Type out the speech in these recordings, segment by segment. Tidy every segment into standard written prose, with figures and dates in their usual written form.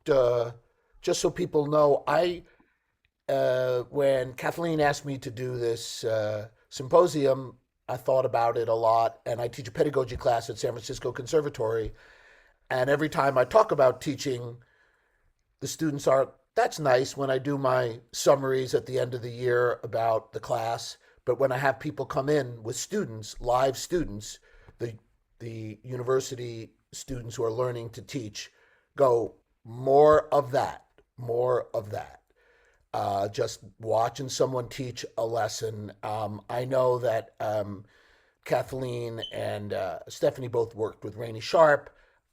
uh, just so people know, when Kathleen asked me to do this symposium, I thought about it a lot, and I teach a pedagogy class at San Francisco Conservatory. And every time I talk about teaching, the students are, that's nice when I do my summaries at the end of the year about the class. But when I have people come in with students, live students, the the university students who are learning to teach go, more of that, more of that. Just watching someone teach a lesson. I know that Kathleen and Stephanie both worked with Rainey Sharp.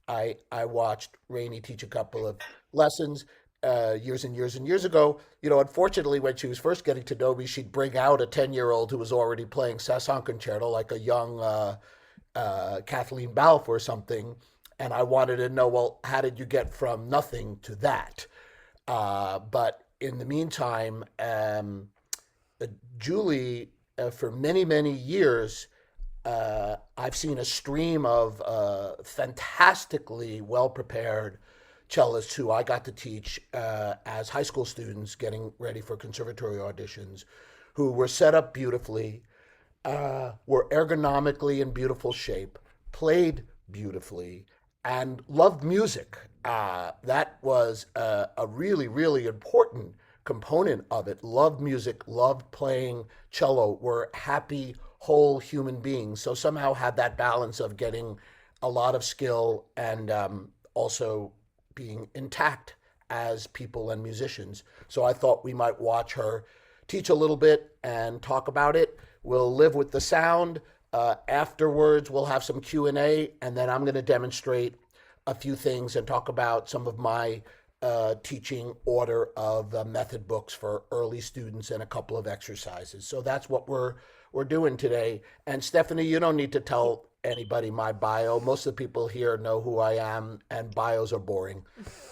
I watched Rainey teach a couple of lessons years and years and years ago. Unfortunately, when she was first getting to know me, she'd bring out a 10-year-old who was already playing Sason Concerto, like a young Kathleen Balfour or something. And I wanted to know, well, how did you get from nothing to that? But in the meantime, Julie, for many, many years, I've seen a stream of fantastically well prepared cellists who I got to teach as high school students getting ready for conservatory auditions, who were set up beautifully, were ergonomically in beautiful shape, played beautifully, and loved music. That was a really, really important component of it. Loved music, loved playing cello, were happy, whole human beings. So somehow had that balance of getting a lot of skill and also being intact as people and musicians. So I thought we might watch her teach a little bit and talk about it. We'll live with the sound. Afterwards, we'll have some Q&A, and then I'm going to demonstrate a few things and talk about some of my teaching order of method books for early students and a couple of exercises. So that's what we're doing today. And Stephanie, you don't need to tell anybody my bio. Most of the people here know who I am, and bios are boring.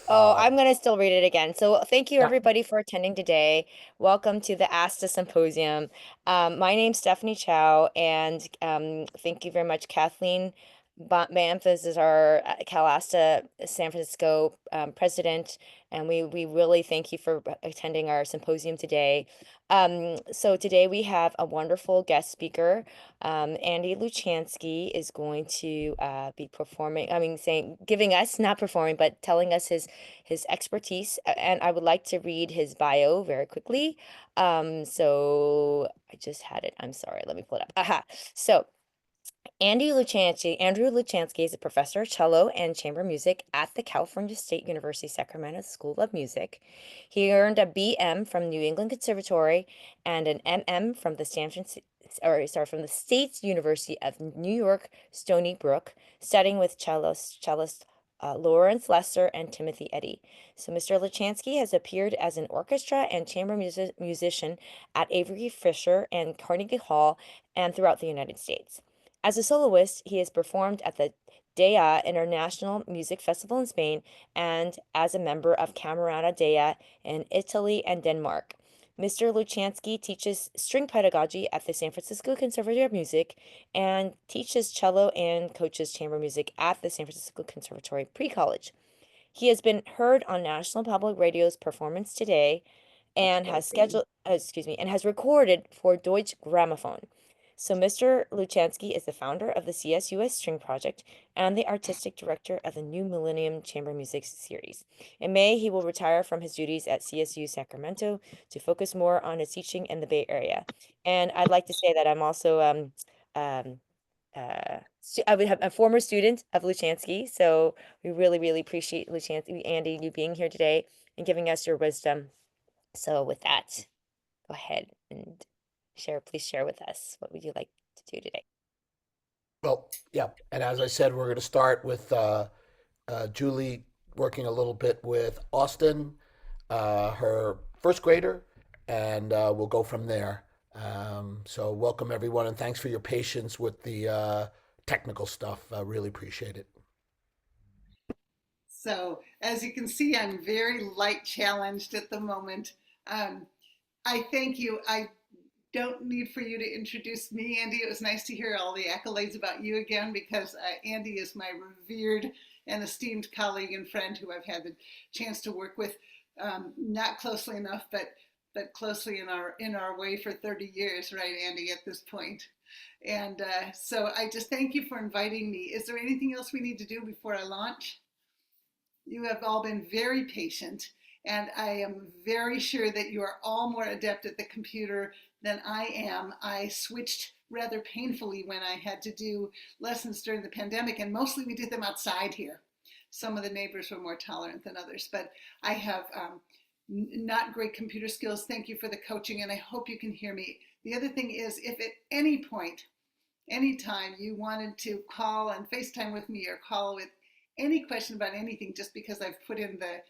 Oh, Uh, I'm going to still read it again. So, thank you yeah. everybody for attending today. Welcome to the ASTA Symposium. My name's Stephanie Chow, and thank you very much, Kathleen Banfas is our CalASTA San Francisco president, and we really thank you for attending our symposium today. So today we have a wonderful guest speaker. Andy Luchansky is going to be performing, I mean, saying, giving us, not performing, but telling us his expertise. And I would like to read his bio very quickly. So I just had it. I'm sorry. Let me pull it up. Aha. So Andrew Luchansky is a professor of cello and chamber music at the California State University Sacramento School of Music. He earned a BM from New England Conservatory and an MM from the from the State University of New York, Stony Brook, studying with cellist Lawrence Lesser and Timothy Eddy. So Mr. Luchansky has appeared as an orchestra and chamber musician at Avery Fisher and Carnegie Hall and throughout the United States. As a soloist, he has performed at the Dea International Music Festival in Spain and as a member of Camerata Dea in Italy and Denmark. Mr. Luchansky teaches string pedagogy at the San Francisco Conservatory of Music and teaches cello and coaches chamber music at the San Francisco Conservatory Pre-College. He has been heard on National Public Radio's Performance Today and has recorded for Deutsche Grammophon. So Mr. Luchansky is the founder of the CSUS String Project and the artistic director of the New Millennium Chamber Music Series. In May, he will retire from his duties at CSU Sacramento to focus more on his teaching in the Bay Area. And I'd like to say that I'm also um, I would have a former student of Luchansky, so we really, really appreciate Luchansky, Andy, you being here today and giving us your wisdom. So with that, go ahead and please share with us what would you like to do today? Well, yeah. And as I said, we're going to start with Julie working a little bit with Austin, her first grader, and we'll go from there. So, welcome everyone, and thanks for your patience with the technical stuff. I really appreciate it. So as you can see, I'm very light challenged at the moment. Um, I thank you. I don't need for you to introduce me, Andy. It was nice to hear all the accolades about you again because Andy is my revered an esteemed colleague and friend who I've had the chance to work with, not closely enough, but closely in our way for 30 years, right, Andy, at this point. And so I just thank you for inviting me. Is there anything else we need to do before I launch? You have all been very patient, and I am very sure that you are all more adept at the computer than I am. I switched rather painfully when I had to do lessons during the pandemic, and mostly we did them outside here. Some of the neighbors were more tolerant than others, but I have not great computer skills. Thank you for the coaching, and I hope you can hear me. The other thing is, if at any point, anytime you wanted to call and FaceTime with me or call with any question about anything, just because I've put in the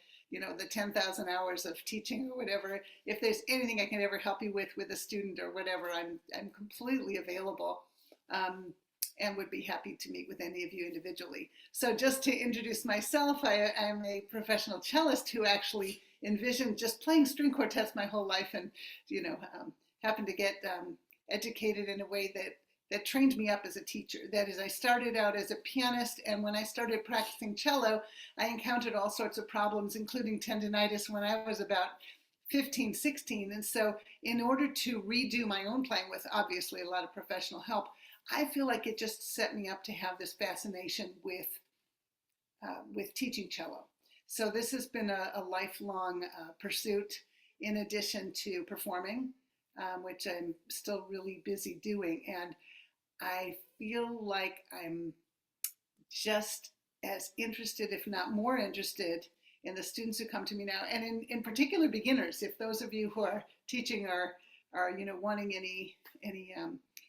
10,000 hours of teaching or whatever, if there's anything I can ever help you with a student or whatever, I'm completely available, and would be happy to meet with any of you individually. So just to introduce myself, I'm a professional cellist who actually envisioned just playing string quartets my whole life, and happened to get educated in a way that trained me up as a teacher. That is, I started out as a pianist, and when I started practicing cello, I encountered all sorts of problems, including tendinitis, when I was about 15, 16. And so in order to redo my own playing with obviously a lot of professional help, I feel like it just set me up to have this fascination with teaching cello. So this has been a lifelong pursuit, in addition to performing, which I'm still really busy doing. And I feel like I'm just as interested, if not more interested, in the students who come to me now, and in particular beginners. If those of you who are teaching are wanting any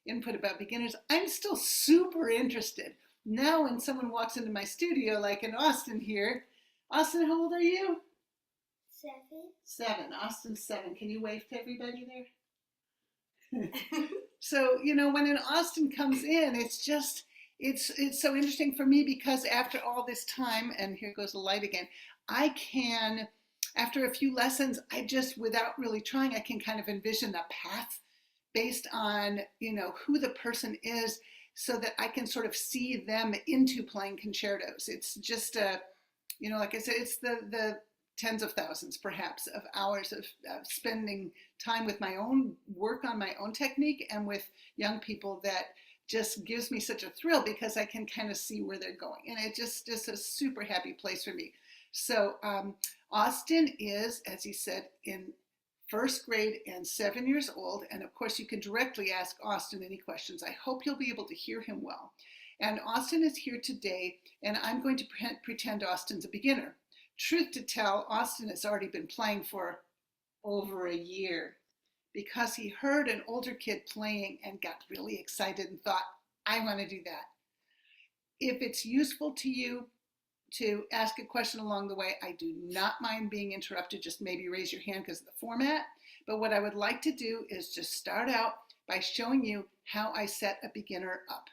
input about beginners, I'm still super interested. Now when someone walks into my studio, like in Austin here, Austin, how old are you? 7. Austin's 7. Can you wave to everybody there? So, when an Austin comes in, it's so interesting for me, because after all this time, and here goes the light again, I can, after a few lessons, I just, without really trying, I can kind of envision a path based on, who the person is, so that I can sort of see them into playing concertos. It's just like I said, it's the tens of thousands, perhaps, of hours of spending time with my own work on my own technique and with young people that just gives me such a thrill, because I can kind of see where they're going. And it just a super happy place for me. So Austin is, as he said, in first grade and 7 years old. And of course, you can directly ask Austin any questions. I hope you'll be able to hear him well. And Austin is here today, and I'm going to pretend Austin's a beginner. Truth to tell, Austin has already been playing for over a year, because he heard an older kid playing and got really excited and thought, I want to do that. If it's useful to you to ask a question along the way, I do not mind being interrupted. Just maybe raise your hand because of the format. But what I would like to do is just start out by showing you how I set a beginner up,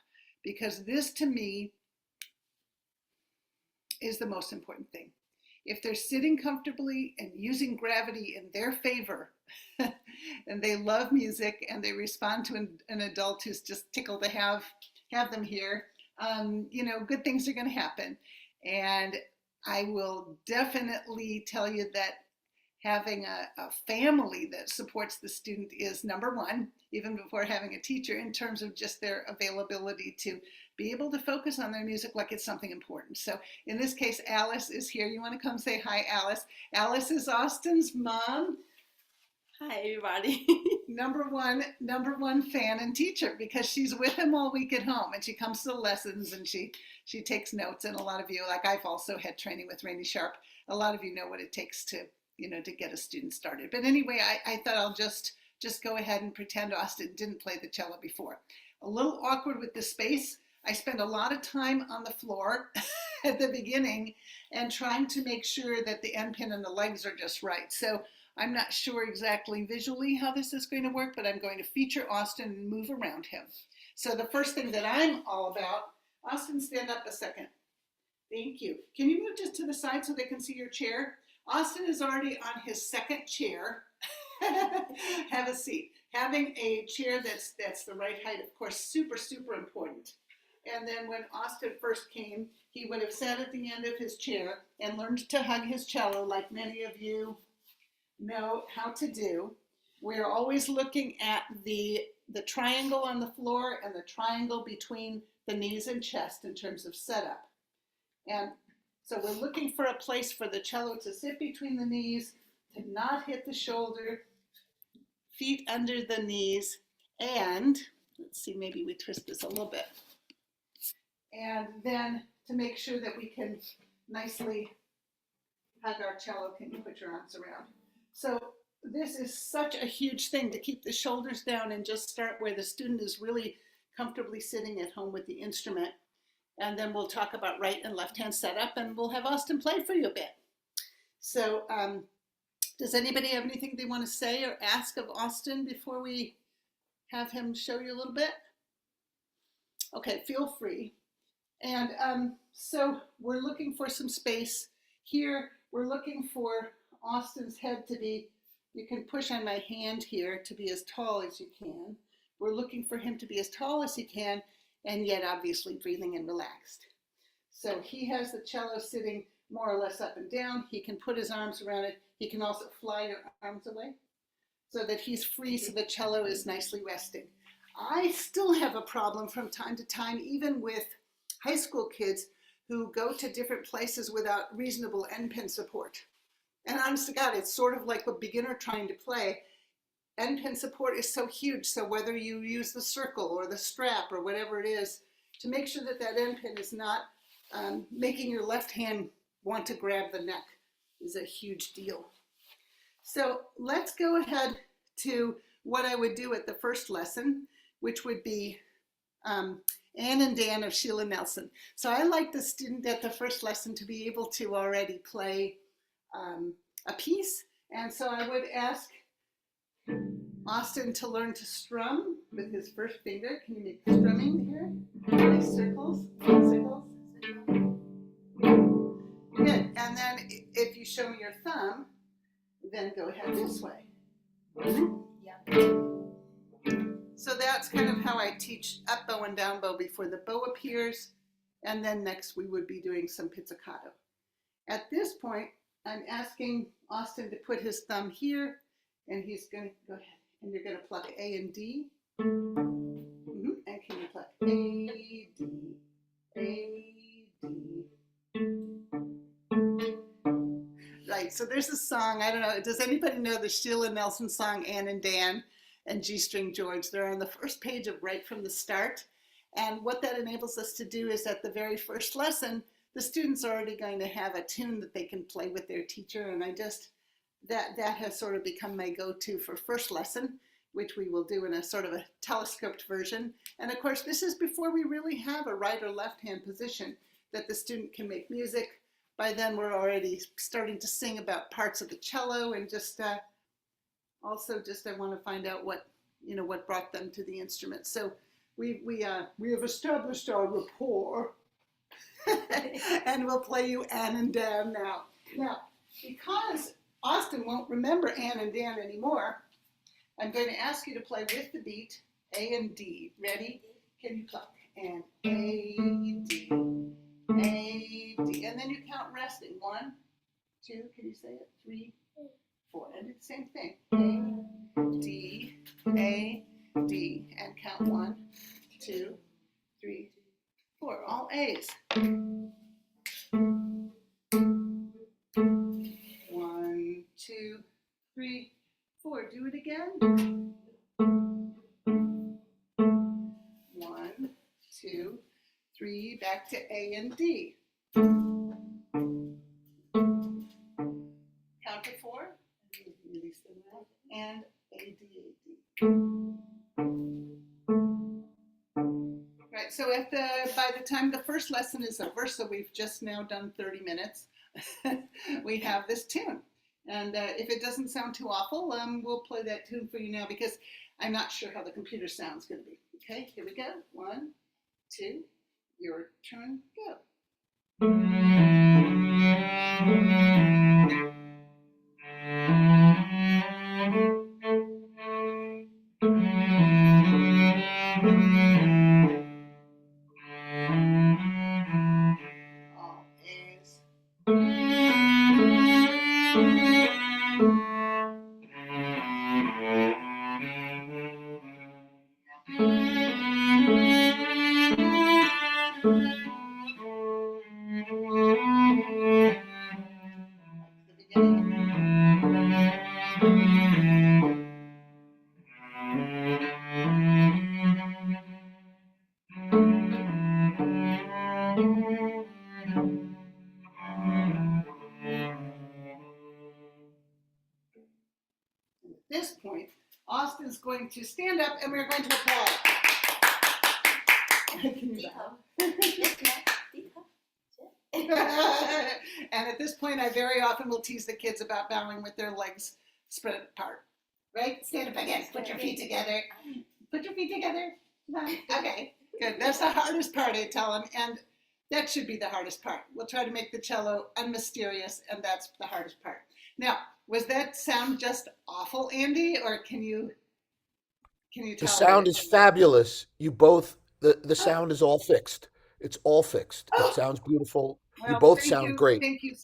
because this, to me, is the most important thing. If they're sitting comfortably and using gravity in their favor, and they love music and they respond to an adult who's just tickled to have them here, good things are going to happen. And I will definitely tell you that having a family that supports the student is number one, even before having a teacher, in terms of just their availability to be able to focus on their music like it's something important. So in this case, Alice is here. You want to come say hi, Alice? Alice is Austin's mom. Hi, everybody. number one fan and teacher, because she's with him all week at home, and she comes to the lessons and she takes notes. And a lot of you, like I've also had training with Rainey Sharp, a lot of you know what it takes to get a student started. But anyway, I thought I'll just go ahead and pretend Austin didn't play the cello before. A little awkward with the space. I spend a lot of time on the floor at the beginning and trying to make sure that the end pin and the legs are just right. So I'm not sure exactly visually how this is going to work, but I'm going to feature Austin and move around him. So the first thing that I'm all about, Austin, stand up a second. Thank you. Can you move just to the side so they can see your chair? Austin is already on his second chair. Have a seat. Having a chair that's the right height, of course, super, super important. And then when Austin first came, he would have sat at the end of his chair and learned to hug his cello like many of you know how to do. We're always looking at the triangle on the floor and the triangle between the knees and chest in terms of setup. And so we're looking for a place for the cello to sit between the knees, to not hit the shoulder, feet under the knees, and let's see, maybe we twist this a little bit. And then to make sure that we can nicely hug our cello. Can you put your arms around? So this is such a huge thing, to keep the shoulders down and just start where the student is really comfortably sitting at home with the instrument. And then we'll talk about right and left hand setup, and we'll have Austin play for you a bit. So does anybody have anything they want to say or ask of Austin before we have him show you a little bit? Okay, feel free. And so we're looking for some space here. We're looking for Austin's head to be, you can push on my hand here, to be as tall as you can. We're looking for him to be as tall as he can, and yet obviously breathing and relaxed. So he has the cello sitting more or less up and down. He can put his arms around it. He can also fly your arms away so that he's free, so the cello is nicely resting. I still have a problem from time to time, even with high school kids who go to different places without reasonable end pin support. And honest to God, it's sort of like a beginner trying to play. End pin support is so huge, so whether you use the circle or the strap or whatever it is, to make sure that that end pin is not making your left hand want to grab the neck is a huge deal. So let's go ahead to what I would do at the first lesson, which would be Anne and Dan of Sheila Nelson. So I like the student at the first lesson to be able to already play a piece. And so I would ask Austin to learn to strum with his first finger. Can you make strumming here? Nice circles, circles. Good. And then if you show me your thumb, then go ahead this way. Yeah. So that's kind of how I teach up bow and down bow before the bow appears. And then next we would be doing some pizzicato. At this point, I'm asking Austin to put his thumb here, and he's going to go ahead. And you're going to pluck A and D. And can you pluck A, D, A, D? Right, so there's a song, I don't know, does anybody know the Sheila Nelson song, Anne and Dan and G-String George? They're on the first page of Right from the Start. And what that enables us to do is at the very first lesson, the student's already going to have a tune that they can play with their teacher. And I just, that has sort of become my go-to for first lesson, which we will do in a sort of a telescoped version. And of course, this is before we really have a right or left hand position that the student can make music. By then we're already starting to sing about parts of the cello, and just also just I want to find out what, you know, what brought them to the instrument. So we have established our rapport and we'll play you Anne and Dan now. Now, because Austin won't remember Anne and Dan anymore, I'm going to ask you to play with the beat, A and D. Ready? Can you pluck? And A, D, A, D. And then you count resting. 1, 2, can you say it? 3, 4. And do the same thing. A, D, A, D. And count 1, 2, 3, 4. All A's. 1, 2, 3, 4. Do it again. 1, 2, 3. Back to A and D. Count to 4. Release the mouth. And A, D, A, D. Right. So by the time the first lesson is over, so we've just now done 30 minutes, we have this tune. And if it doesn't sound too awful, we'll play that tune for you now, because I'm not sure how the computer sound's going to be. Okay, here we go. 1, 2, your turn, go. At this point, Austin's going to stand up and we're going to applaud. Can you bow? And at this point, I very often will tease the kids about bowing with their legs spread apart. Right? Stand up again. Put your feet together. Put your feet together. Okay, good. That's the hardest part, I tell them. And that should be the hardest part. We'll try to make the cello unmysterious, and that's the hardest part. Now, was that sound just awful, Andy, or can you The tell? sound is fabulous. You both, the sound is all fixed. It's all fixed. It sounds beautiful. You Well, both thank sound you. great. Thank you.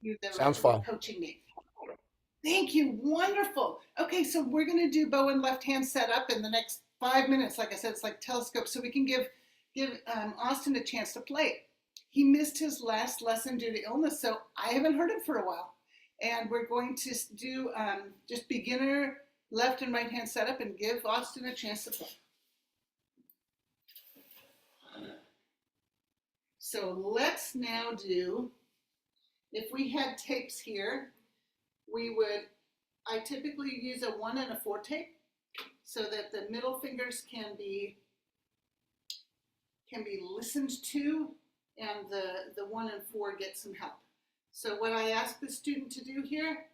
You Sounds fun. coaching me. Thank you. Wonderful. Okay, so we're going to do bow and left hand setup in the next 5 minutes. Like I said, it's like telescope, so we can give Austin a chance to play. He missed his last lesson due to illness, so I haven't heard him for a while. And we're going to do just beginner left and right hand setup and give Austin a chance to play. So let's now do, if we had tapes here, I typically use a 1 and a 4 tape so that the middle fingers can be listened to and the 1 and 4 get some help. So what I ask the student to do here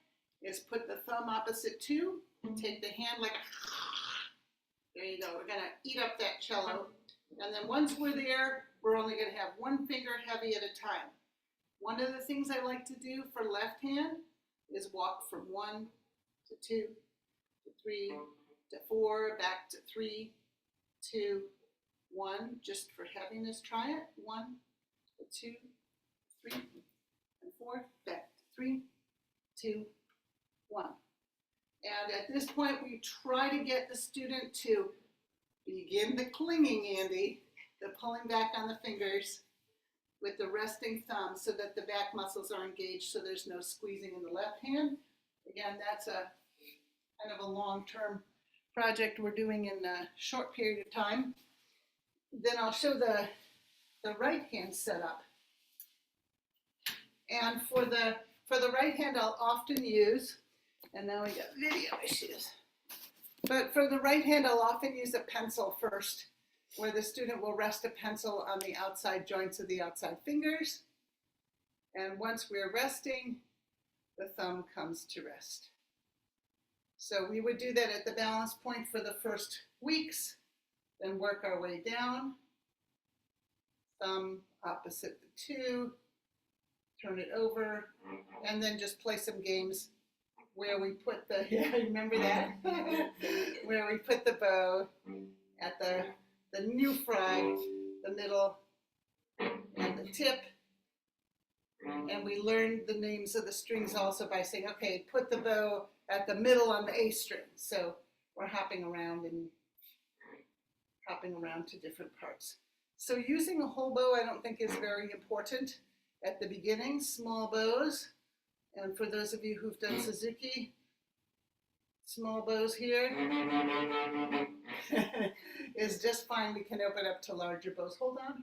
is put the thumb opposite 2, take the hand like, there you go. We're gonna eat up that cello. And then once we're there, we're only gonna have 1 finger heavy at a time. One of the things I like to do for left hand is walk from 1 to 2 to 3 to 4, back to 3, 2, 1, just for heaviness. Try it. 1, 2, 3, and 4, back to 3, 2, 1. And at this point, we try to get the student to begin the clinging, Andy, the pulling back on the fingers with the resting thumb so that the back muscles are engaged so there's no squeezing in the left hand. Again, that's a kind of a long-term project we're doing in a short period of time. Then I'll show the right hand setup. And for the right hand, I'll often use, and now we got video issues, but for the right hand, I'll often use a pencil first, where the student will rest a pencil on the outside joints of the outside fingers. And once we're resting, the thumb comes to rest. So we would do that at the balance point for the first weeks, then work our way down. Thumb opposite the 2, turn it over, and then just play some games where we put the, yeah, remember that? Where we put the bow at the new fry, the middle, and the tip. And we learned the names of the strings also by saying, okay, put the bow at the middle on the A string. So we're hopping around to different parts. So using a whole bow I don't think is very important at the beginning. Small bows, and for those of you who've done Suzuki, small bows here is just fine. We can open up to larger bows. Hold on.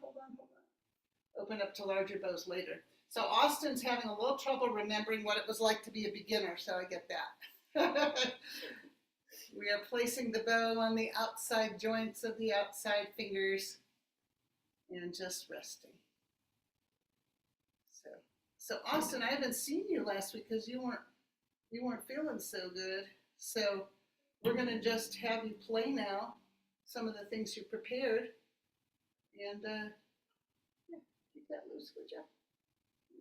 Open up to larger bows later. So Austin's having a little trouble remembering what it was like to be a beginner, so I get that. We are placing the bow on the outside joints of the outside fingers and just resting. So Austin, I haven't seen you last week because you weren't feeling so good. So we're gonna just have you play now some of the things you prepared, and yeah, keep that loose, would you?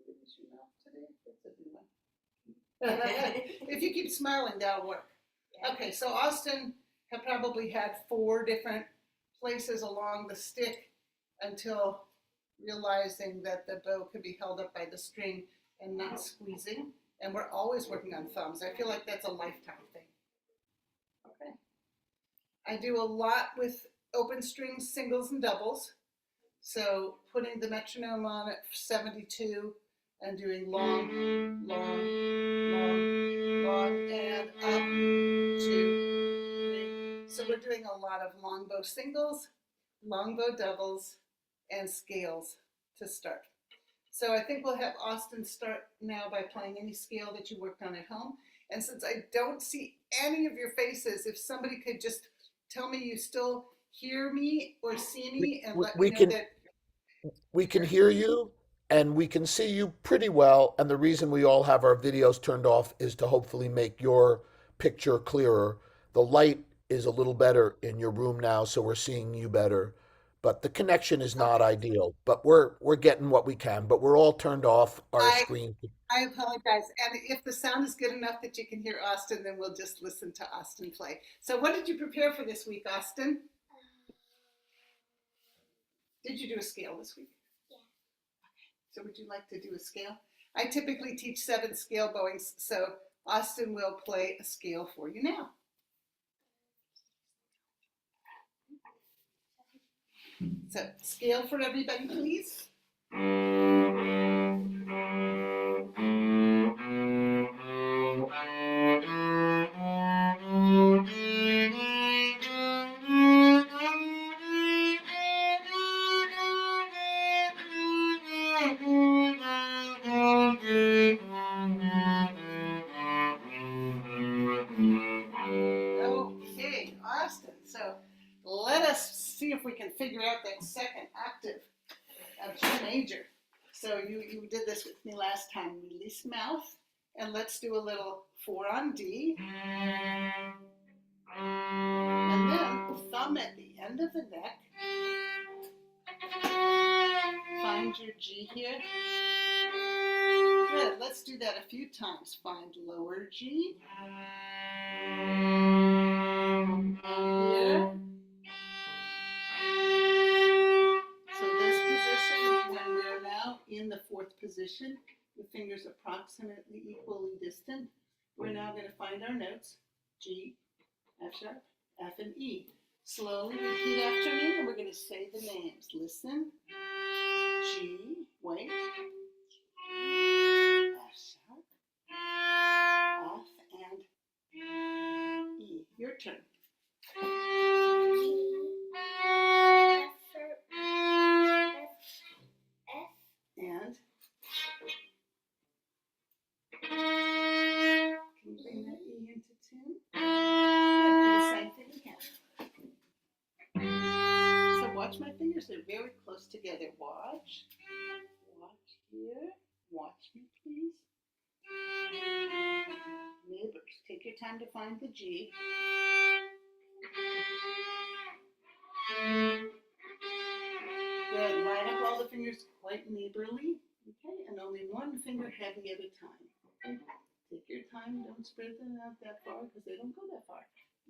Use your mouth today. That's a new one. If you keep smiling, that'll work. Okay, so Austin had probably had 4 different places along the stick until realizing that the bow could be held up by the string and not squeezing. And we're always working on thumbs. I feel like that's a lifetime thing. Okay. I do a lot with open strings, singles and doubles. So putting the metronome on at 72 and doing long, long, long, long, and up, 2, 3. So we're doing a lot of long bow singles, long bow doubles, and scales to start. So I think we'll have Austin start now by playing any scale that you worked on at home. And since I don't see any of your faces, if somebody could just tell me you still hear me or see me and let me know that. We can hear you and we can see you pretty well. And the reason we all have our videos turned off is to hopefully make your picture clearer. The light is a little better in your room now, so we're seeing you better. But the connection is not ideal. But we're getting what we can. But we're all turned off our I screen. I apologize. And if the sound is good enough that you can hear Austin, then we'll just listen to Austin play. So what did you prepare for this week, Austin? Did you do a scale this week? Yeah. So would you like to do a scale? I typically teach 7 scale bowings, so Austin will play a scale for you now. So scale for everybody, please. Okay, Austin. So let us see if we can figure out that second octave of G major. So you did this with me last time. Release mouth, and let's do a little 4 on D. And then thumb at the end of the neck. Find your G here. Good, let's do that a few times. Find lower G. Here. So this position, when we're now in the 4th position, the fingers approximately equally distant, we're now going to find our notes, G, F sharp, F, and E. Slowly repeat after me, and we're going to say the names. Listen, G, wait, F sharp, F, and E. Your turn. And can you bring that E into tune? Good. Do the same thing again. So watch my fingers, they're very close together. Watch. Watch here. Watch me, please. Neighbors, take your time to find the G. Good. Line up all the fingers quite neighborly. Okay, and only one finger heavy at a time. Okay. Take your time, don't spread them out that far because they don't go that far.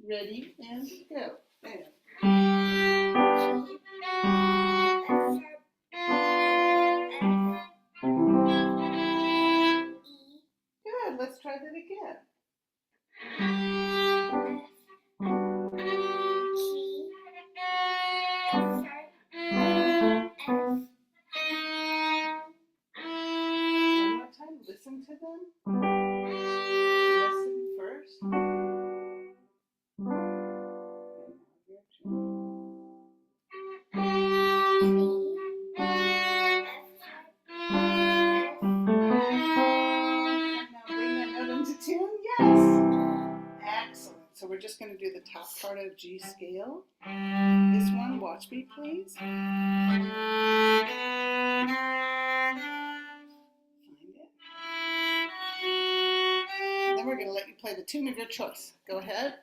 Ready, and go. And. Good, let's try that again. One more time, listen to them. Listen first. Tune, yes. Excellent. So we're just going to do the top part of G scale. This one, watch me please. Find it. Then we're going to let you play the tune of your choice. Go ahead.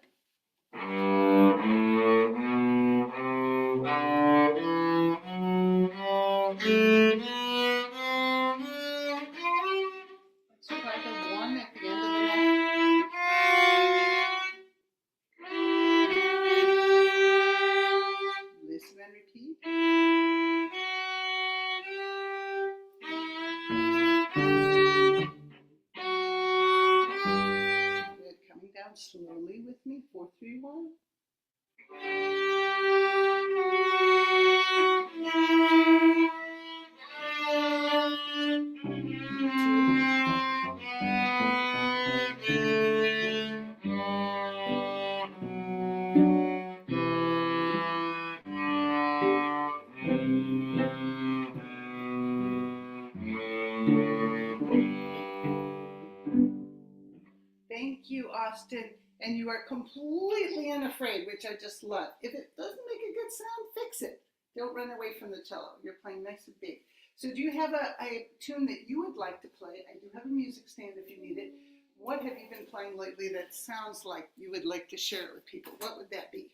Let's try the 1 at the end of the neck. Listen and repeat. count slowly with me. 4, 3, 1. Thank you, Austin. And you are completely unafraid, which I just love. If it doesn't make a good sound, fix it. Don't run away from the cello. You're playing nice and big. So do you have a tune that you would like to play? I do have a music stand if you need it. What have you been playing lately that sounds like you would like to share it with people? What would that be?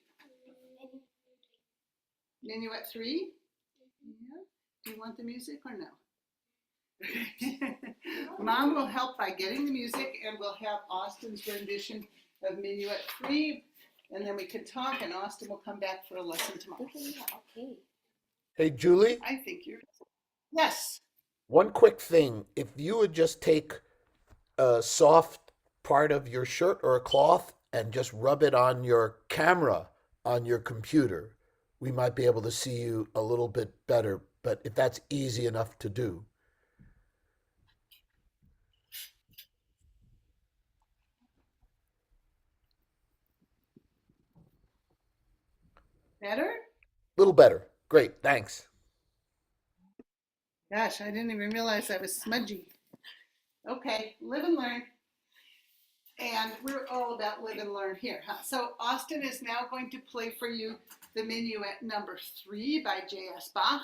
Minuet 3? Yeah. Do you want the music or no? Mom will help by getting the music, and we'll have Austin's rendition of Minuet 3, and then we can talk, and Austin will come back for a lesson tomorrow. Okay. Hey, Julie, I think you're... Yes. one quick thing. If you would just take a soft part of your shirt or a cloth and just rub it on your camera on your computer, we might be able to see you a little bit better, but if that's easy enough to do. Better? A little better. Great, thanks. Gosh, I didn't even realize I was smudgy. Okay, live and learn. And we're all about live and learn here, huh? So Austin is now going to play for you the Minuet number 3 by J.S. Bach,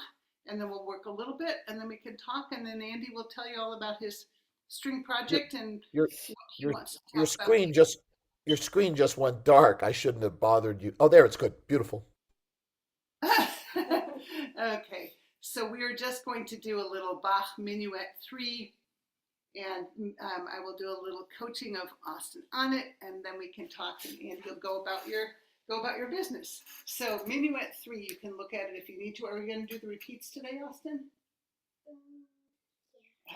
and then we'll work a little bit, and then we can talk, and then Andy will tell you all about his string project and Your what he your wants to your talk about. screen just went dark. I shouldn't have bothered you. Oh, there, it's good. Beautiful. Okay, so we're just going to do a little Bach Minuet 3, and I will do a little coaching of Austin on it, and then we can talk, and you'll go about your business. So Minuet 3, you can look at it if you need to. Are we going to do the repeats today, Austin?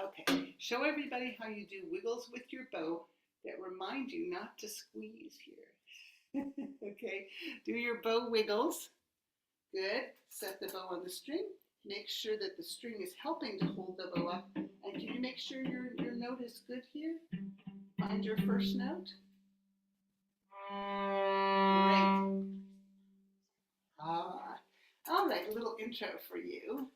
Okay, show everybody how you do wiggles with your bow that remind you not to squeeze here. Okay, do your bow wiggles. Good. Set the bow on the string. Make sure that the string is helping to hold the bow up. And can you make sure your note is good here? Find your first note. Great. All right, a little intro for you.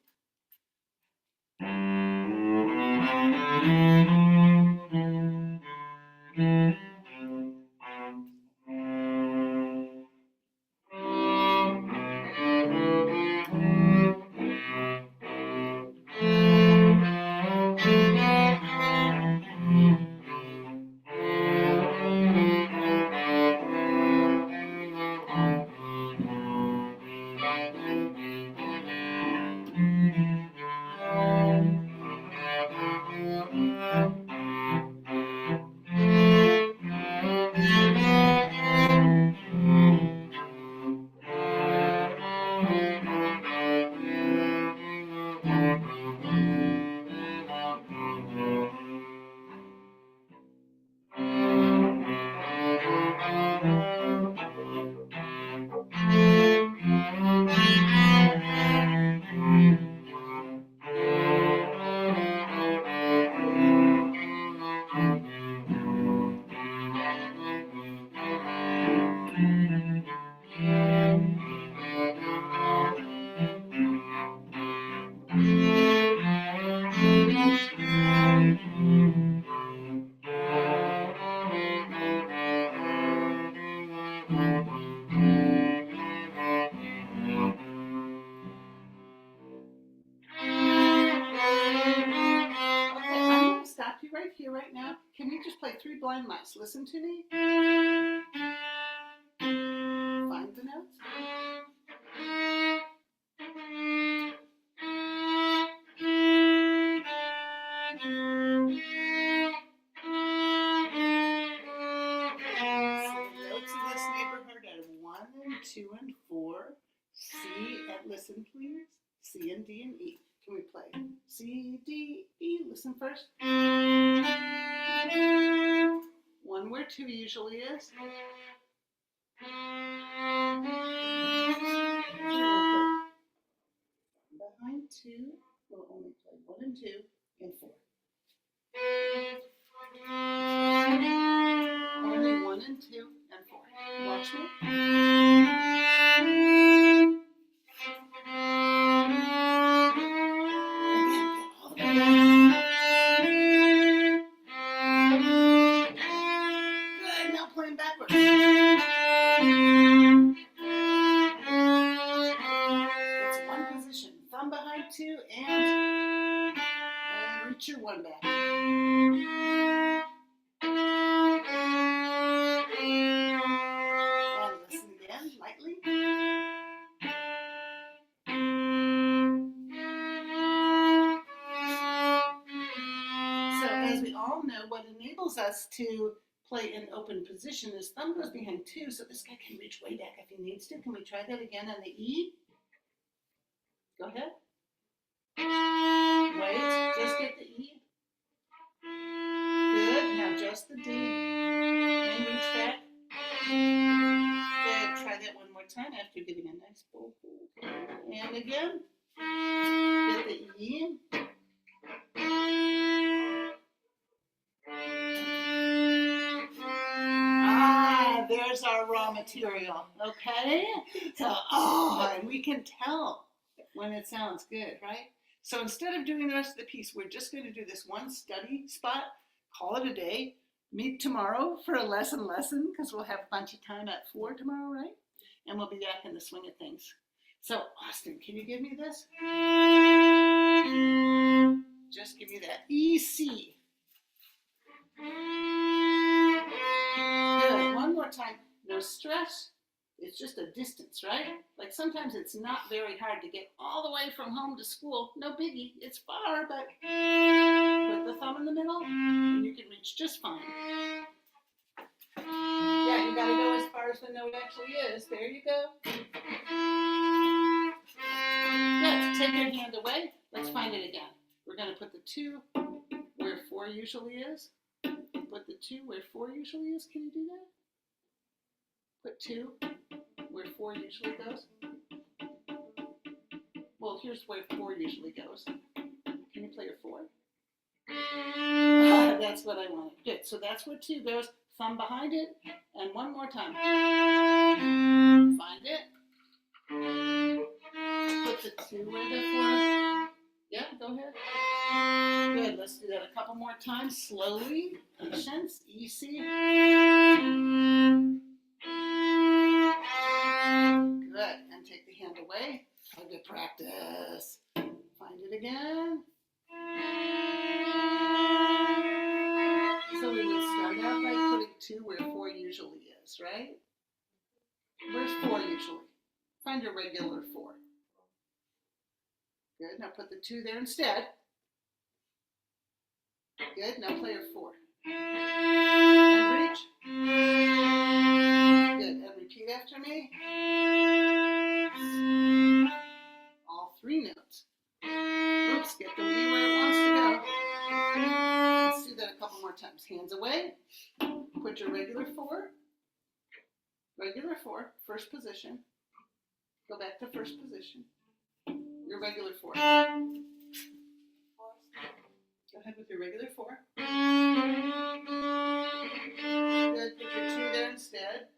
Stop you right here, right now. Can we just play 3 blind mice? Listen to me. Find the notes. So the notes in this neighborhood are 1 and 2 and 4. C and listen, please. C and D and E. Can we play C, D, E? Listen first. One word 2 usually is. Behind 2, we'll only play 1 and 2 and 4. Only 1 and 2 and 4. Watch me. Good, now playing backwards. It's 1 position. Thumb behind 2 and reach your 1 back. And listen again, lightly. So as we all know, what enables us to play in open position is thumb goes behind 2, so this guy can reach way back if he needs to. Can we try that again on the E? Go ahead. Wait, just get the E. Good, now just the D. And reach back. Good, try that one more time after getting a nice bowl. And again. Get the E. There's our raw material, okay? So, and we can tell when it sounds good, right? So instead of doing the rest of the piece, we're just going to do this one study spot, call it a day, meet tomorrow for a lesson, because we'll have a bunch of time at 4 tomorrow, right? And we'll be back in the swing of things. So, Austin, can you give me this? Just give me that. E, C. Good. One more time. No stress. It's just a distance, right? Like sometimes it's not very hard to get all the way from home to school. No biggie. It's far, but put the thumb in the middle and you can reach just fine. Yeah, you gotta go as far as the note actually is. There you go. Good. Take your hand away. Let's find it again. We're gonna put the 2 where 4 usually is. Put the 2 where 4 usually is. Can you do that? Put 2 where 4 usually goes. Well, here's where 4 usually goes. Can you play a 4? That's what I wanted. Good. So that's where 2 goes. Thumb behind it. And one more time. Find it. Put the 2 where the 4. Yeah, go ahead. Good. Let's do that a couple more times. Slowly. Patience. Easy. Good. And take the hand away. Have a good practice. Find it again. So we would start out by putting 2 where 4 usually is, right? Where's 4 usually? Find your regular 4. Good. Now put the 2 there instead. Good. Now play your 4. And reach. Good. And repeat after me. All 3 notes. Oops, get the E where it wants to go. Let's do that a couple more times. Hands away. Put your regular 4. Regular 4, first position. Go back to first position. Your regular 4. Go ahead with your regular 4. Good. Put your 2 there instead.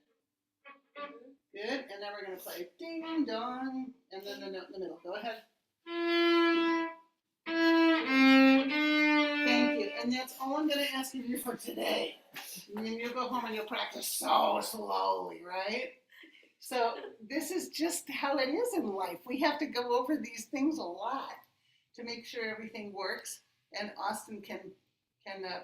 Good. And then we're going to play ding dong. And then the note in the middle. Go ahead. Thank you. And that's all I'm going to ask of you for today. And then you'll go home and you'll practice so slowly, right? So this is just how it is in life. We have to go over these things a lot to make sure everything works. And Austin can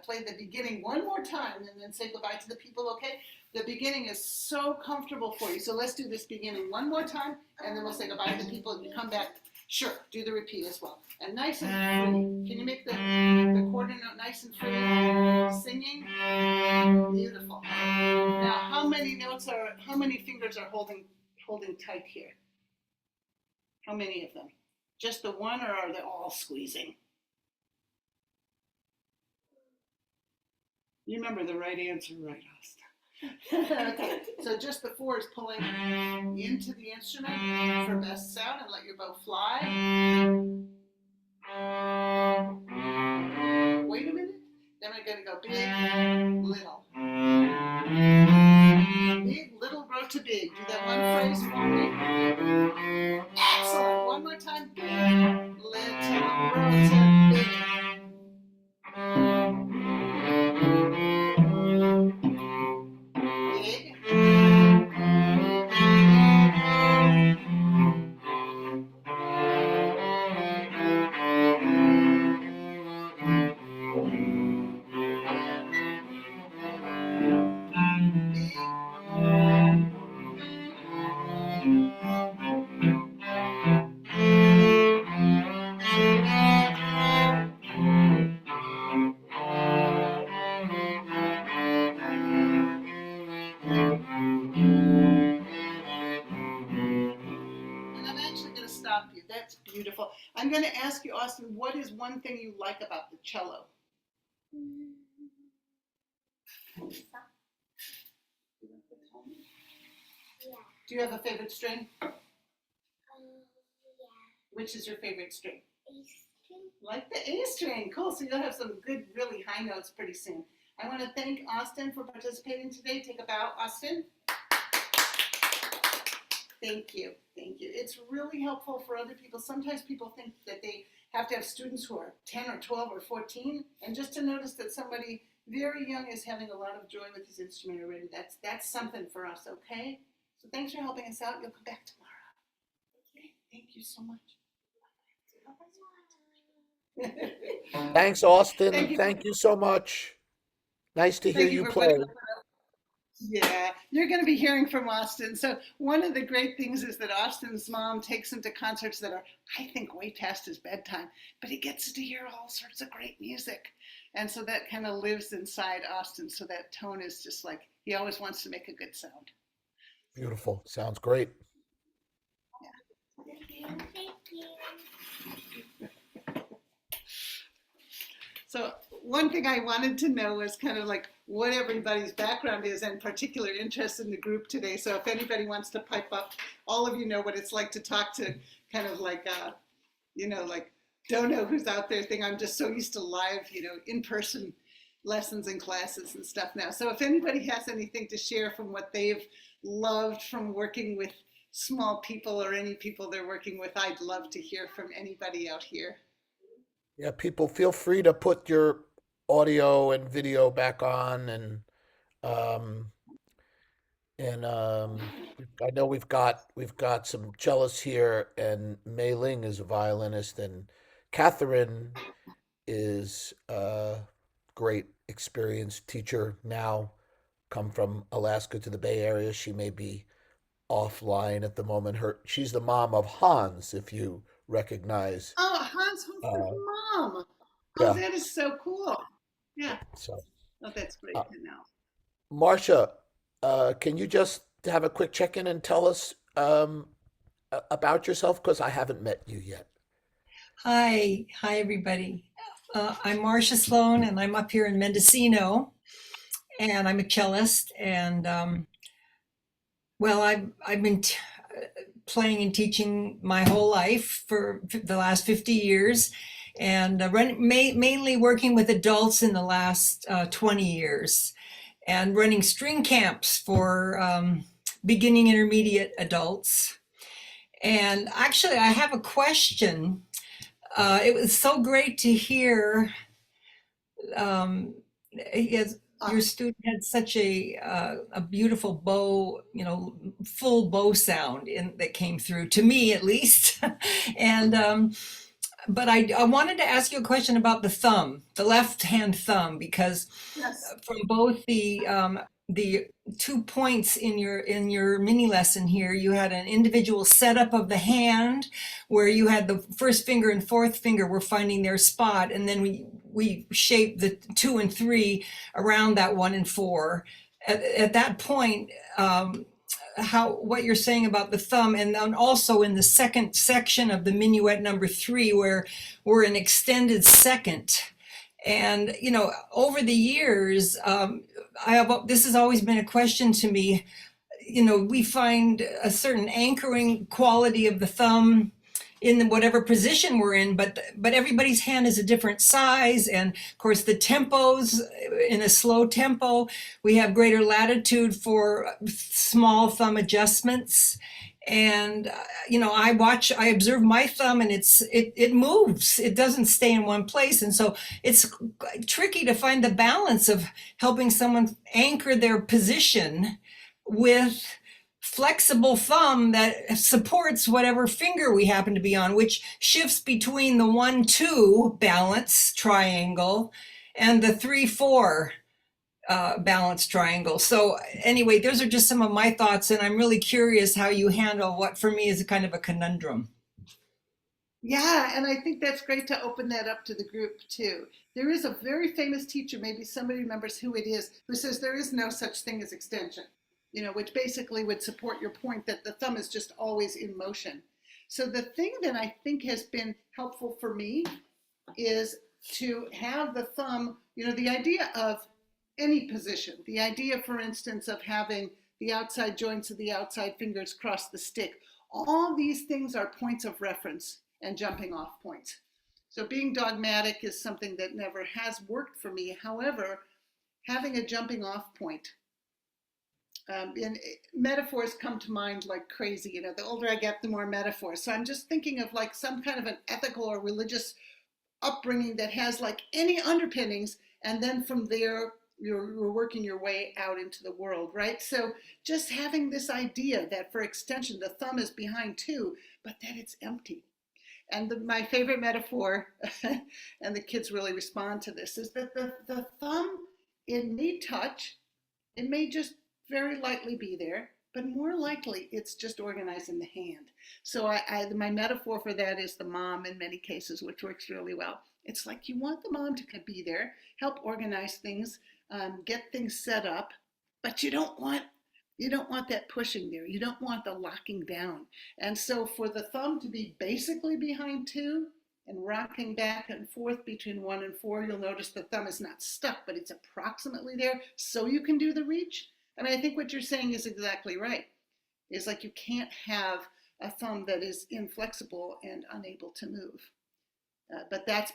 play the beginning one more time and then say goodbye to the people, okay? The beginning is so comfortable for you. So let's do this beginning one more time, and then we'll say goodbye to the people and you come back. Sure, do the repeat as well. And nice and free. Can you make the quarter note nice and free? Singing? Beautiful. Now, how many fingers are holding tight here? How many of them? Just the one, or are they all squeezing? You remember the right answer, right, Austin? Okay, so just the 4 is pulling into the instrument for best sound, and let your bow fly. Wait a minute. Then we're going to go big, little. Big, little, grow to big. Do that one phrase for me. Excellent. One more time. Big, little, grow to big. Stop you. That's beautiful. I'm going to ask you, Austin, what is one thing you like about the cello? Do you have a favorite string? Yeah. Which is your favorite string? A string. Like the A string. Cool. So you'll have some good, really high notes pretty soon. I want to thank Austin for participating today. Take a bow, Austin. Thank you. Thank you. It's really helpful for other people. Sometimes people think that they have to have students who are 10 or 12 or 14. And just to notice that somebody very young is having a lot of joy with his instrument already, that's something for us, okay? So thanks for helping us out. You'll come back tomorrow. Okay. Thank you so much. Thanks, Austin. Thank you. So much. Nice to hear Thank you for play. putting up with us. Yeah, you're going to be hearing from Austin. So one of the great things is that Austin's mom takes him to concerts that are, I think, way past his bedtime, but he gets to hear all sorts of great music. And so that kind of lives inside Austin. So that tone is just like, he always wants to make a good sound. Beautiful. Sounds great. Thank you. So one thing I wanted to know was kind of like what everybody's background is and particular interest in the group today. So if anybody wants to pipe up, all of you know what it's like to talk to kind of like, like don't know who's out there thing. I'm just so used to live, in-person lessons and classes and stuff now. So if anybody has anything to share from what they've loved from working with small people or any people they're working with, I'd love to hear from anybody out here. Yeah, people feel free to put your audio and video back on, and um, I know we've got some cellists here, and Mei Ling is a violinist, and Catherine is a great experienced teacher now, come from Alaska to the Bay Area. She may be offline at the moment. She's the mom of Hans, if you recognize. Oh, Hans Holz's mom. Oh, Yeah. that is so cool. Yeah. So, Oh, that's great to know. Marcia, can you just have a quick check-in and tell us about yourself? Because I haven't met you yet. Hi everybody. I'm Marcia Sloan, and I'm up here in Mendocino, and I'm a cellist. And well, I've been playing and teaching my whole life for the last 50 years, and mainly working with adults in the last 20 years, and running string camps for beginning intermediate adults. And actually, I have a question. It was so great to hear your student had such a beautiful bow, full bow sound that came through, to me at least. And but I wanted to ask you a question about the thumb, the left-hand thumb, because Yes. from both the 2 points in your mini lesson here, you had an individual setup of the hand where you had the first finger and fourth finger were finding their spot, and then we shaped the 2 and 3 around that 1 and 4. At that point, what you're saying about the thumb, and then also in the second section of the minuet number 3, where we're an extended second. And, over the years, this has always been a question to me. We find a certain anchoring quality of the thumb in whatever position we're in, but everybody's hand is a different size, and of course the tempos in a slow tempo, we have greater latitude for small thumb adjustments. And I observe my thumb, and it moves. It doesn't stay in one place, and so it's tricky to find the balance of helping someone anchor their position with flexible thumb that supports whatever finger we happen to be on, which shifts between the 1-2 balance triangle and the 3-4 balance triangle. So anyway, those are just some of my thoughts, and I'm really curious how you handle what for me is a kind of a conundrum. Yeah, and I think that's great to open that up to the group too. There is a very famous teacher, maybe somebody remembers who it is, who says there is no such thing as extension, which basically would support your point that the thumb is just always in motion. So the thing that I think has been helpful for me is to have the thumb, the idea of any position, the idea, for instance, of having the outside joints of the outside fingers cross the stick. All these things are points of reference and jumping off points. So being dogmatic is something that never has worked for me. However, having a jumping off point, and metaphors come to mind like crazy. The older I get, the more metaphors. So I'm just thinking of like some kind of an ethical or religious upbringing that has like any underpinnings, and then from there you're working your way out into the world, right? So just having this idea that for extension the thumb is behind too, but that it's empty. And my favorite metaphor, and the kids really respond to this, is that the thumb, it may touch, it may just very lightly be there, but more likely it's just organizing the hand. So my metaphor for that is the mom in many cases, which works really well. It's like you want the mom to be there, help organize things, get things set up, but you don't want that pushing there. You don't want the locking down. And so for the thumb to be basically behind 2 and rocking back and forth between 1 and 4, you'll notice the thumb is not stuck, but it's approximately there so you can do the reach. I mean, I think what you're saying is exactly right. It's like you can't have a thumb that is inflexible and unable to move. But that's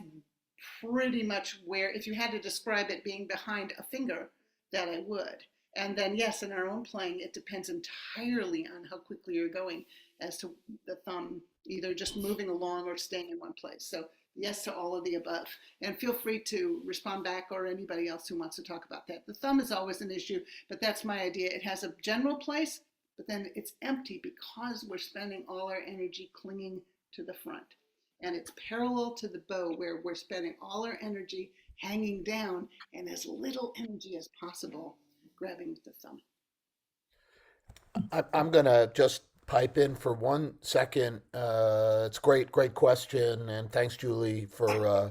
pretty much where, if you had to describe it being behind a finger, that I would. And then, yes, in our own playing, it depends entirely on how quickly you're going as to the thumb either just moving along or staying in one place. So yes to all of the above. And feel free to respond back, or anybody else who wants to talk about that. The thumb is always an issue, but that's my idea. It has a general place, but then it's empty because we're spending all our energy clinging to the front. And it's parallel to the bow, where we're spending all our energy hanging down and as little energy as possible grabbing the thumb. I'm going to just pipe in for 1 second. It's great question. And thanks, Julie, for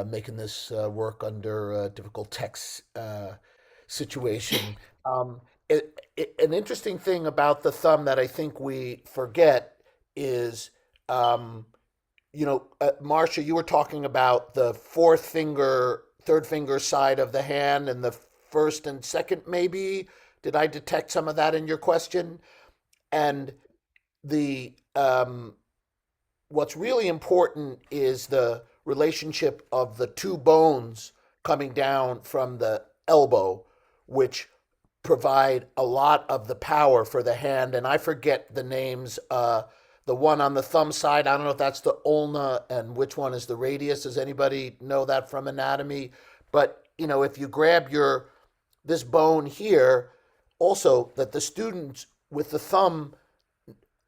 making this work under a difficult text situation. An interesting thing about the thumb that I think we forget is, Marcia, you were talking about the third finger side of the hand, and the first and second, maybe. Did I detect some of that in your question? And the what's really important is the relationship of the 2 bones coming down from the elbow, which provide a lot of the power for the hand. And I forget the names. The one on the thumb side, I don't know if that's the ulna, and which one is the radius. Does anybody know that from anatomy? But if you grab this bone here, also that the students with the thumb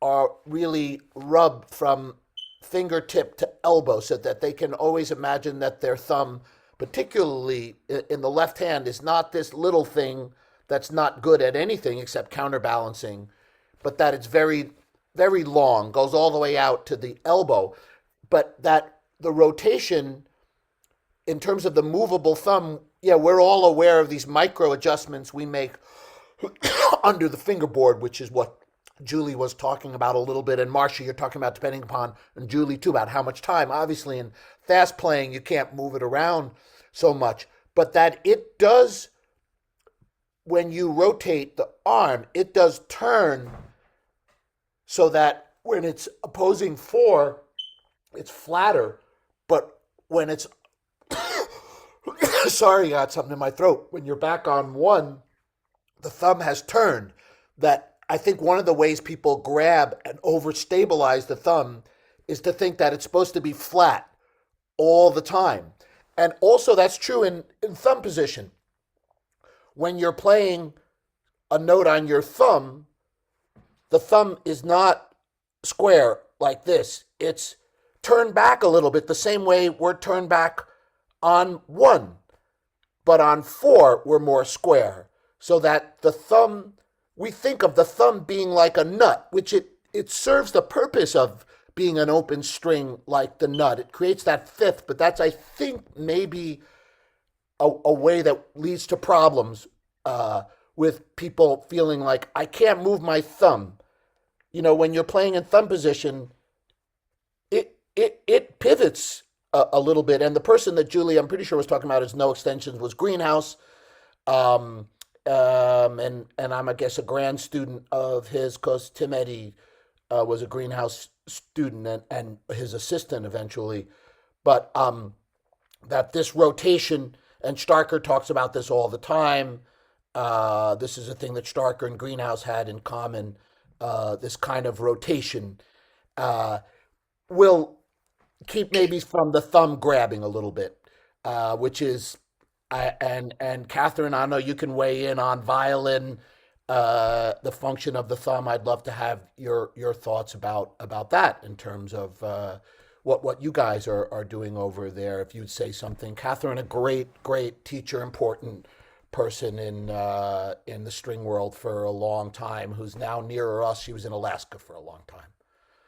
are really rubbed from fingertip to elbow, so that they can always imagine that their thumb, particularly in the left hand, is not this little thing that's not good at anything except counterbalancing, but that it's very, very long, goes all the way out to the elbow, but that the rotation in terms of the movable thumb, yeah, we're all aware of these micro adjustments we make under the fingerboard, which is what Julie was talking about a little bit, and Marcia, you're talking about depending upon, and Julie too, about how much time. Obviously, in fast playing, you can't move it around so much, but that it does, when you rotate the arm, it does turn so that when it's opposing four, it's flatter, but when it's sorry, I got something in my throat. When you're back on one, the thumb has turned. That I think one of the ways people grab and overstabilize the thumb is to think that it's supposed to be flat all the time. And also, that's true in thumb position. When you're playing a note on your thumb, the thumb is not square like this. It's turned back a little bit, the same way we're turned back on one. But on four, we're more square. So that the thumb, we think of the thumb being like a nut, which it serves the purpose of being an open string like the nut. It creates that fifth, but that's, I think, maybe a way that leads to problems with people feeling like, I can't move my thumb. You know, when you're playing in thumb position, it pivots a little bit. And the person that Julie, I'm pretty sure, was talking about is no extensions was Greenhouse. And I'm, I guess, a grand student of his because Tim Eddy was a Greenhouse student and his assistant eventually. But that this rotation, and Starker talks about this all the time. This is a thing that Starker and Greenhouse had in common. This kind of rotation will keep maybe from the thumb grabbing a little bit, which is, and Catherine, I know you can weigh in on violin, the function of the thumb. I'd love to have your thoughts about that in terms of what you guys are doing over there. If you'd say something, Catherine, a great teacher, important person in the string world for a long time, who's now nearer us. She was in Alaska for a long time.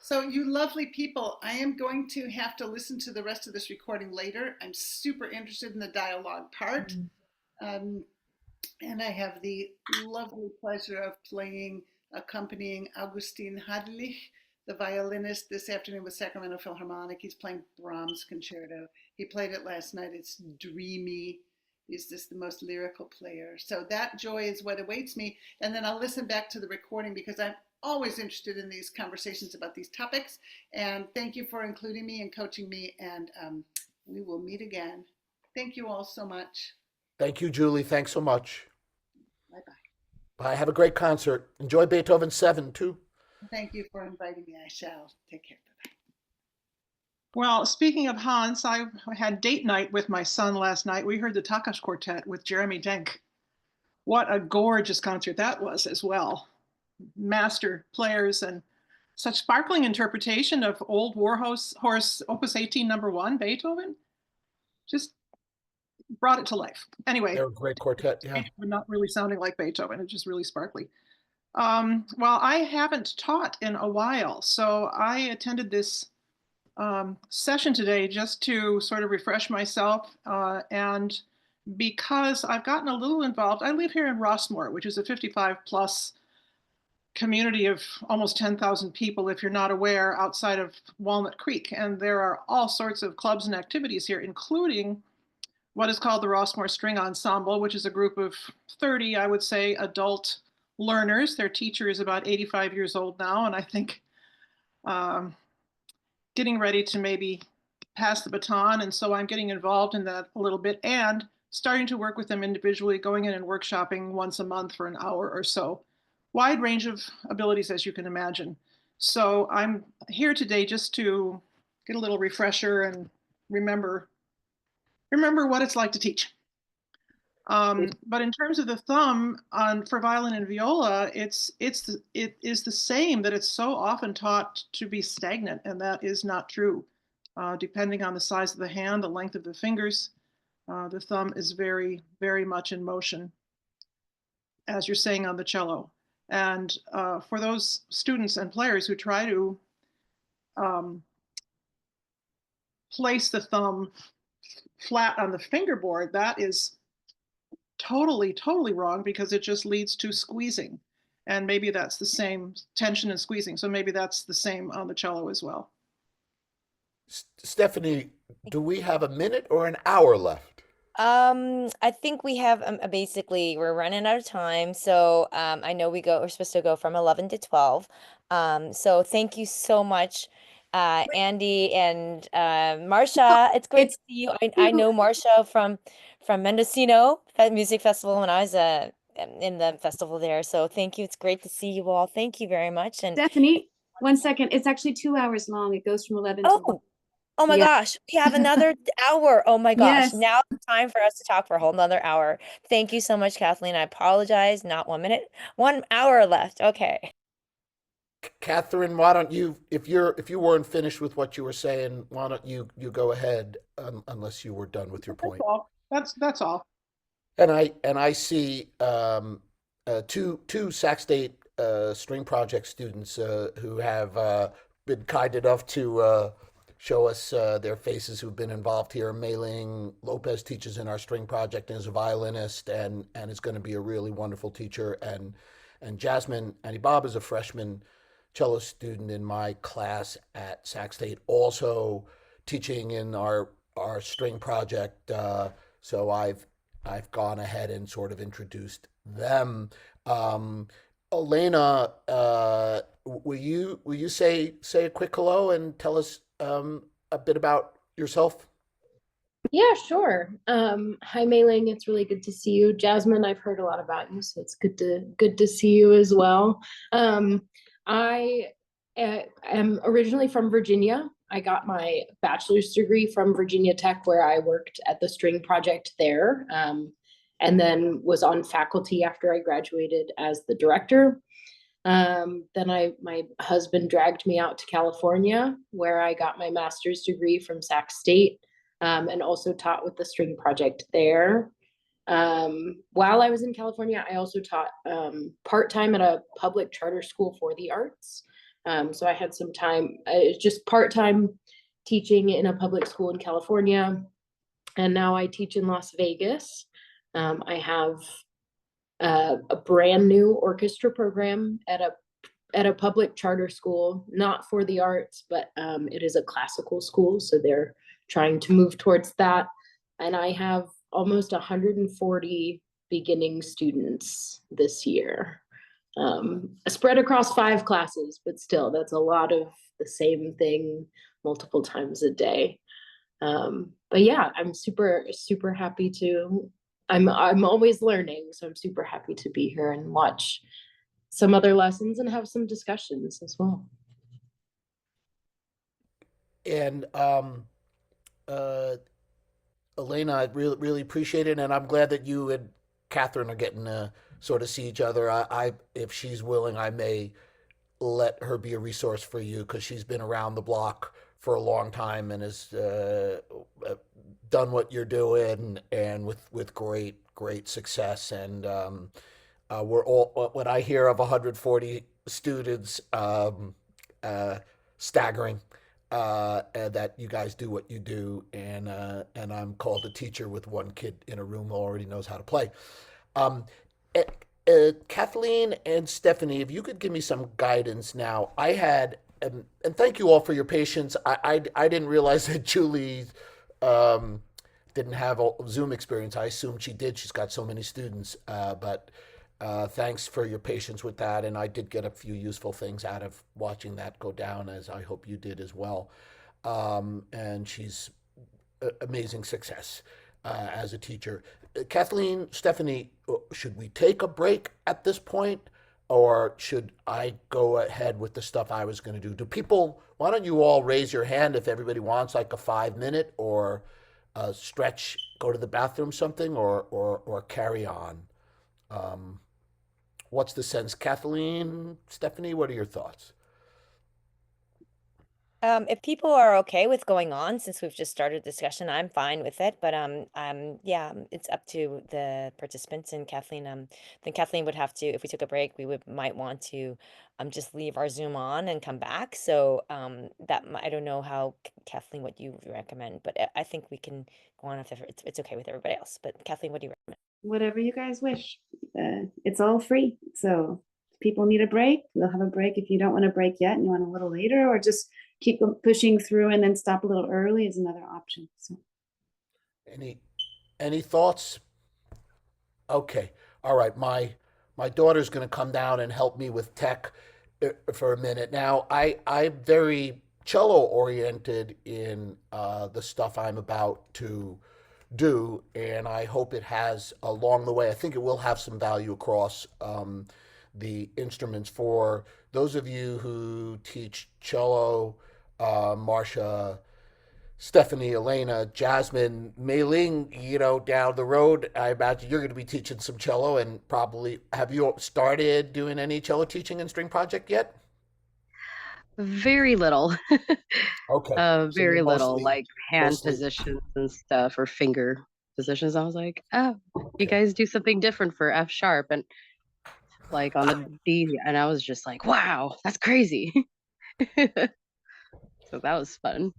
So, you lovely people, I am going to have to listen to the rest of this recording later. I'm super interested in the dialogue part. Um, and I have the lovely pleasure of accompanying Augustin Hadlich, the violinist, this afternoon with Sacramento Philharmonic. He's playing Brahms Concerto. He played it last night. It's dreamy. He's just the most lyrical player. So that joy is what awaits me. And then I'll listen back to the recording because I'm always interested in these conversations about these topics. And thank you for including me and coaching me. And we will meet again. Thank you all so much. Thank you, Julie. Thanks so much. Bye-bye. Bye. Have a great concert. Enjoy Beethoven 7 too. Thank you for inviting me. I shall. Take care. Bye-bye. Well, speaking of Hans, I had date night with my son last night. We heard the Takash Quartet with Jeremy Denk. What a gorgeous concert that was as well. Master players and such sparkling interpretation of old Warhorse Opus 18 number 1, Beethoven. Just brought it to life. Anyway, They're a great quartet, yeah. Not really sounding like Beethoven, it's just really sparkly. Well, I haven't taught in a while, so I attended this session today just to sort of refresh myself, and because I've gotten a little involved. I live here in Rossmore, which is a 55 plus community of almost 10,000 people, if you're not aware, outside of Walnut Creek. And there are all sorts of clubs and activities here, including what is called the Rossmore String Ensemble, which is a group of 30, I would say, adult learners. Their teacher is about 85 years old now, and I think getting ready to maybe pass the baton. And so I'm getting involved in that a little bit and starting to work with them individually, going in and workshopping once a month for an hour or so. Wide range of abilities, as you can imagine. So I'm here today just to get a little refresher and remember what it's like to teach. But in terms of the thumb for violin and viola, it is the same, that it's so often taught to be stagnant, and that is not true. Depending on the size of the hand, the length of the fingers, the thumb is very, very much in motion, as you're saying on the cello. And for those students and players who try to place the thumb flat on the fingerboard, that is totally wrong, because it just leads to squeezing. And maybe that's the same tension and squeezing. So maybe that's the same on the cello as well. Stephanie, do we have a minute or an hour left? I think we have basically we're running out of time. So I know we're supposed to go from 11 to 12. So thank you so much, Andy and Marcia. It's great to see you. I know Marcia from Mendocino Music Festival when I was in the festival there. So thank you. It's great to see you all. Thank you very much. And Stephanie, 1 second. It's actually 2 hours long. It goes from 11 to 1. oh my Yeah. gosh, we have another hour. Oh my gosh. Yes. Now it's time for us to talk for a whole nother hour. Thank you so much, Kathleen. I apologize. Not 1 minute, 1 hour left. Okay. Catherine, why don't you, if you weren't finished with what you were saying, why don't you go ahead, unless you were done with your point. That's all. And I see two Sac State string project students who have been kind enough to show us their faces, who've been involved here. Mei Ling Lopez teaches in our string project and is a violinist and is going to be a really wonderful teacher. And Jasmine Anibab is a freshman cello student in my class at Sac State, also teaching in our string project. So I've gone ahead and sort of introduced them. Elena, will you say a quick hello and tell us a bit about yourself? Yeah, sure. Hi, Mei Ling. It's really good to see you. Jasmine, I've heard a lot about you, so it's good to see you as well. I am originally from Virginia. I got my bachelor's degree from Virginia Tech, where I worked at the string project there, and then was on faculty after I graduated as the director. Then my husband dragged me out to California, where I got my master's degree from Sac State, and also taught with the string project there. While I was in California, I also taught part-time at a public charter school for the arts. So I had some time, just part-time teaching in a public school in California. And now I teach in Las Vegas. I have a brand new orchestra program at a public charter school, not for the arts, but it is a classical school. So they're trying to move towards that. And I have almost 140 beginning students this year, spread across 5 classes, but still, that's a lot of the same thing multiple times a day. But yeah, I'm super happy to. I'm always learning, so I'm super happy to be here and watch some other lessons and have some discussions as well. And Elena, I really appreciate it, and I'm glad that you and Catherine are getting to sort of see each other. If she's willing, I may let her be a resource for you, because she's been around the block for a long time and has done what you're doing, and with great success. And we're all, when I hear of 140 students, staggering. And that you guys do what you do, and I'm called a teacher with one kid in a room who already knows how to play. Kathleen and Stephanie, if you could give me some guidance now. I had, and thank you all for your patience. I didn't realize that Julie didn't have a Zoom experience. I assumed she did. She's got so many students, but thanks for your patience with that. And I did get a few useful things out of watching that go down, as I hope you did as well. And she's amazing success as a teacher. Kathleen, Stephanie, should we take a break at this point, or should I go ahead with the stuff I was going to do? Why don't you all raise your hand if everybody wants like a 5 minute, or stretch, go to the bathroom, something, or carry on? What's the sense? Kathleen, Stephanie, what are your thoughts? If people are okay with going on, since we've just started discussion, I'm fine with it. But yeah, it's up to the participants. And Kathleen, then Kathleen would have to, if we took a break, might want to just leave our Zoom on and come back. So I don't know how, Kathleen, what you recommend, but I think we can go on if it's okay with everybody else. But Kathleen, what do you recommend? Whatever you guys wish. It's all free, so people need a break, we'll have a break. If you don't want a break yet and you want a little later, or just keep pushing through and then stop a little early is another option. So Any thoughts? Okay. All right. My daughter's going to come down and help me with tech for a minute. Now, I'm very cello oriented in the stuff I'm about to do, and I hope it has along the way. I think it will have some value across the instruments for those of you who teach cello, Marcia, Stephanie, Elena, Jasmine, Mei Ling, down the road, I imagine you're going to be teaching some cello and probably have you started doing any cello teaching in String Project yet? Very little. Okay. So you're Very little, mostly, like hand mostly, positions and stuff or finger positions. I was like, oh, you okay. guys do something different for F sharp and like on the D. And I was just like, wow, that's crazy. So that was fun.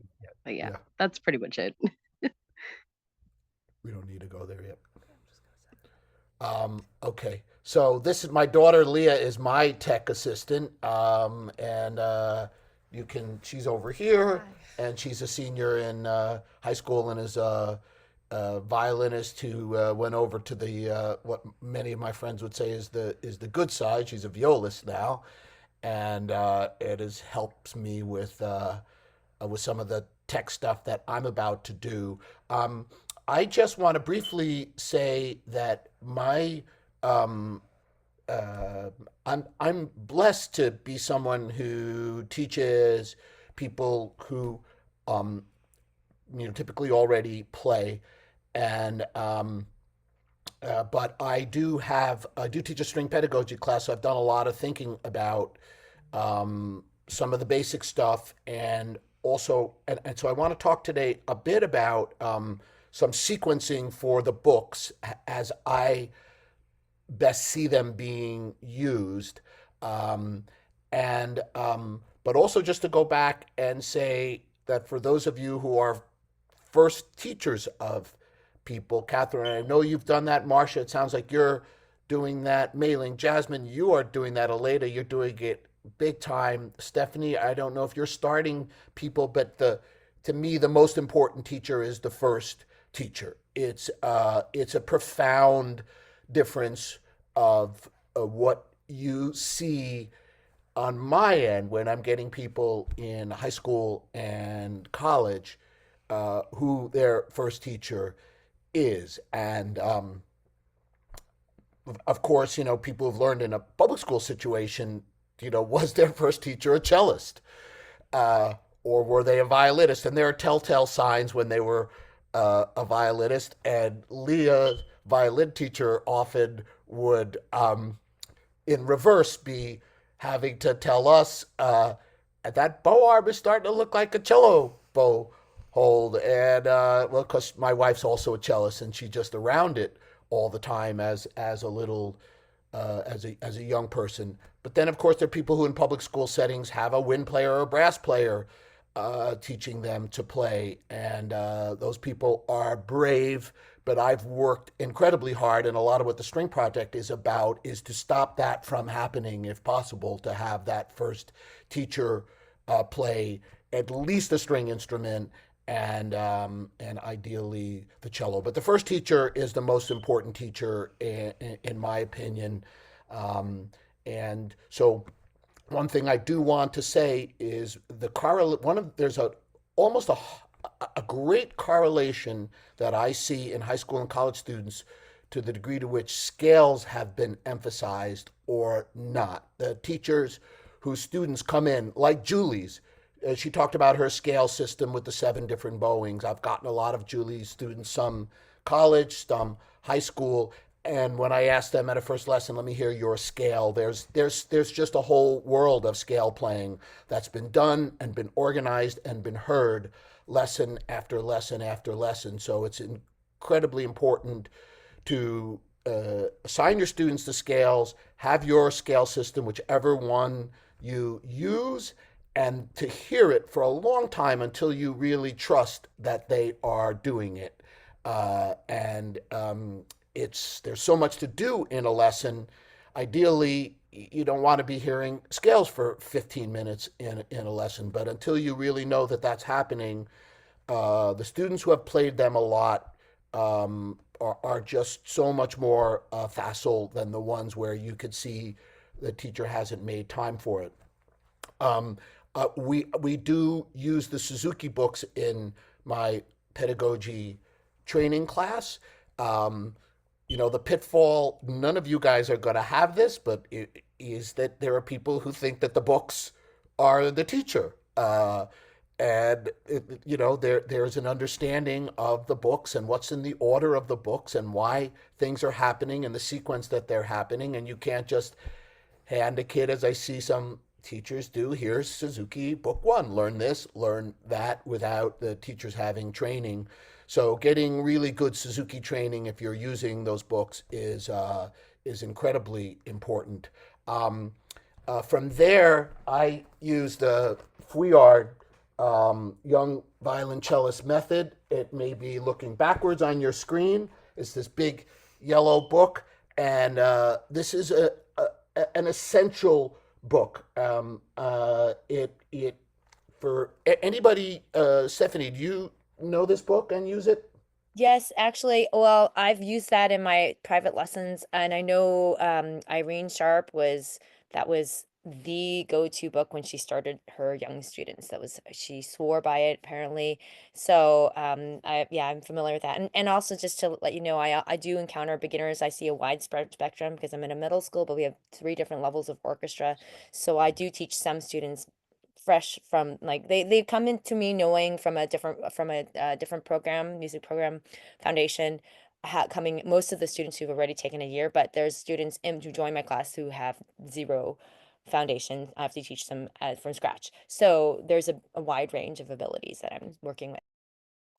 But yeah, Yeah. that's pretty much it. We don't need to go there yet. Okay. So this is my daughter Leah is my tech assistant. And she's over here and she's a senior in high school and is a violinist who went over to the what many of my friends would say is the good side. She's a violist now, and it has helps me with some of the tech stuff that I'm about to do. I just want to briefly say that um, uh, I'm blessed to be someone who teaches people who um, typically already play, and but I do teach a string pedagogy class, so I've done a lot of thinking about some of the basic stuff, and also, and so I want to talk today a bit about some sequencing for the books as I best see them being used, um, and but also just to go back and say that for those of you who are first teachers of people, Catherine, I know you've done that. Marcia, it sounds like you're doing that. Mailing, Jasmine, you are doing that. Aleda, you're doing it big time. Stephanie, I don't know if you're starting people, but to me the most important teacher is the first teacher. It's a profound difference of what you see on my end when I'm getting people in high school and college who their first teacher is. And of course, people have learned in a public school situation, was their first teacher a cellist? Uh, or were they a violinist? And there are telltale signs when they were a violinist. And Leah's violin teacher often would, in reverse, be having to tell us that bow arm is starting to look like a cello bow hold. And well, because my wife's also a cellist, and she's just around it all the time as a little as a young person. But then, of course, there are people who in public school settings have a wind player or a brass player teaching them to play, and those people are brave. But I've worked incredibly hard, and a lot of what the String Project is about is to stop that from happening, if possible, to have that first teacher play at least a string instrument and ideally the cello. But the first teacher is the most important teacher, in my opinion. And so, one thing I do want to say is there's almost a great correlation that I see in high school and college students to the degree to which scales have been emphasized or not. The teachers whose students come in, like Julie's, she talked about her scale system with the 7 different bowings. I've gotten a lot of Julie's students, some college, some high school, and when I asked them at a first lesson, let me hear your scale, there's just a whole world of scale playing that's been done and been organized and been heard lesson after lesson after lesson. So it's incredibly important to assign your students to scales, have your scale system, whichever one you use, and to hear it for a long time until you really trust that they are doing it. And there's so much to do in a lesson. Ideally, you don't want to be hearing scales for 15 minutes in a lesson, but until you really know that that's happening, the students who have played them a lot are just so much more facile than the ones where you could see the teacher hasn't made time for it. We do use the Suzuki books in my pedagogy training class. Um, the pitfall, none of you guys are going to have this, but it is that there are people who think that the books are the teacher. And there's an understanding of the books and what's in the order of the books and why things are happening and the sequence that they're happening. And you can't just hand a kid, as I see some teachers do, here's Suzuki book one, learn this, learn that, without the teachers having training. So getting really good Suzuki training, if you're using those books, is incredibly important. From there, I use the Fouillard Young Violoncellist Method. It may be looking backwards on your screen. It's this big yellow book, and this is an essential book. It for anybody. Stephanie, do you know this book and use it? Yes, actually, well, I've used that in my private lessons, and I know Irene Sharp that was the go-to book when she started her young students. She swore by it apparently. So I'm familiar with that. And also just to let you know, I do encounter beginners. I see a widespread spectrum because I'm in a middle school, but we have 3 different levels of orchestra. So I do teach some students fresh from, like, they come into me knowing from a different program, music program, foundation, coming, most of the students who've already taken a year, but there's students who join my class who have zero foundation. I have to teach them from scratch. So there's a wide range of abilities that I'm working with.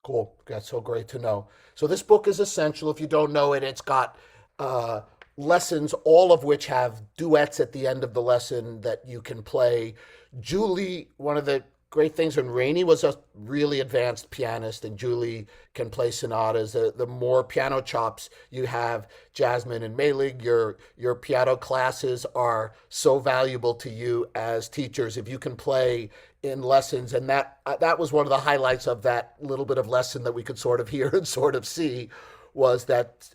Cool. That's so great to know. So this book is essential. If you don't know it, it's got uh, lessons, all of which have duets at the end of the lesson that you can play. Julie, one of the great things, when Rainey was a really advanced pianist, and Julie can play sonatas. The more piano chops you have, Jasmine and Meilig, your piano classes are so valuable to you as teachers if you can play in lessons. And that was one of the highlights of that little bit of lesson that we could sort of hear and sort of see, was that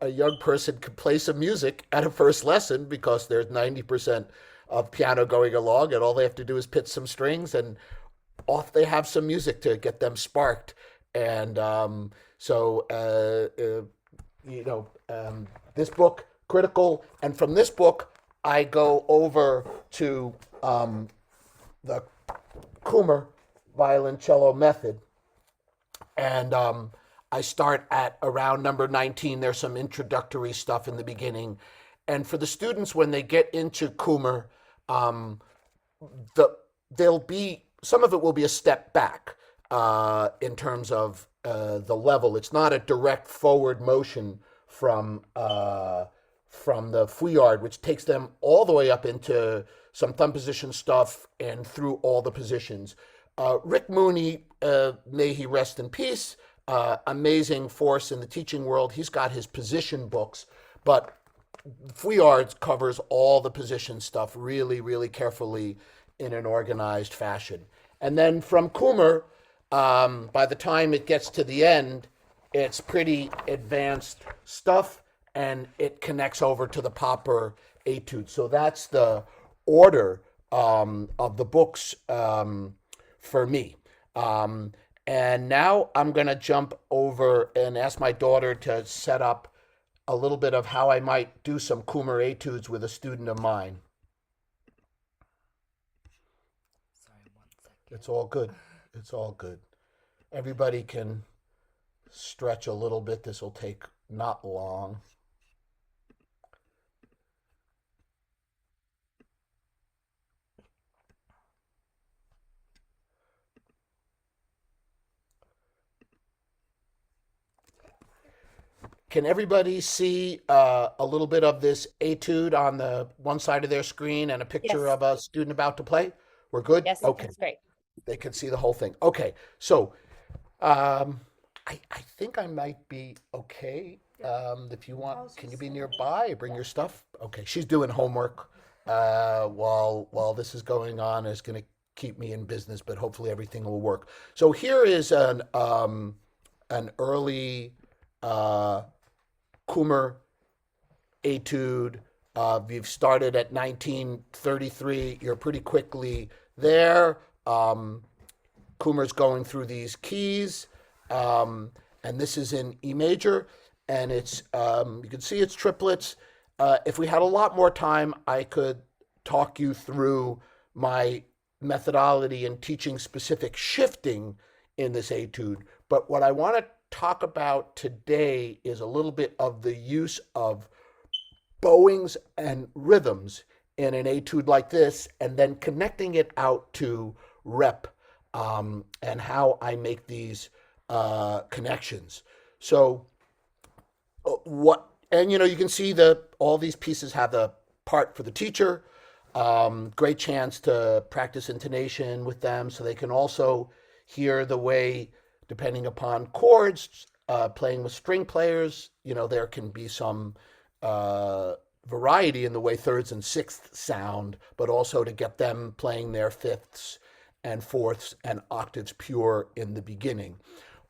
a young person could play some music at a first lesson because there's 90% of piano going along, and all they have to do is pitch some strings, and off they have some music to get them sparked. And this book, critical. And from this book, I go over to the Kummer violoncello method, and I start at around number 19. There's some introductory stuff in the beginning. And for the students, when they get into Kummer, there'll be, some of it will be a step back in terms of the level. It's not a direct forward motion from the Fouillard, which takes them all the way up into some thumb position stuff and through all the positions. Rick Mooney, may he rest in peace, amazing force in the teaching world. He's got his position books, but Fouillard covers all the position stuff really, really carefully in an organized fashion. And then from Kummer, by the time it gets to the end, it's pretty advanced stuff, and it connects over to the Popper etude. So that's the order of the books for me. And now I'm going to jump over and ask my daughter to set up a little bit of how I might do some Kummer etudes with a student of mine. Sorry, 1 second. It's all good. It's all good. Everybody can stretch a little bit. This will take not long. Can everybody see a little bit of this etude on the one side of their screen and a picture Yes. of a student about to play? We're good? Yes, Okay. that's great. They can see the whole thing. Okay. So I think I might be okay If you want, can you be nearby? Bring your stuff. Okay, she's doing homework while this is going on. It's going to keep me in business, but hopefully everything will work. So here is an early Kummer etude. We've started at 1933. You're pretty quickly there. Kummer's going through these keys, and this is in E major, and it's you can see it's triplets. If we had a lot more time, I could talk you through my methodology in teaching specific shifting in this etude. But what I want to talk about today is a little bit of the use of bowings and rhythms in an etude like this, and then connecting it out to rep and how I make these connections. So you can see all these pieces have the part for the teacher. Great chance to practice intonation with them so they can also hear the way, depending upon chords, playing with string players, there can be some variety in the way thirds and sixths sound, but also to get them playing their fifths and fourths and octaves pure in the beginning.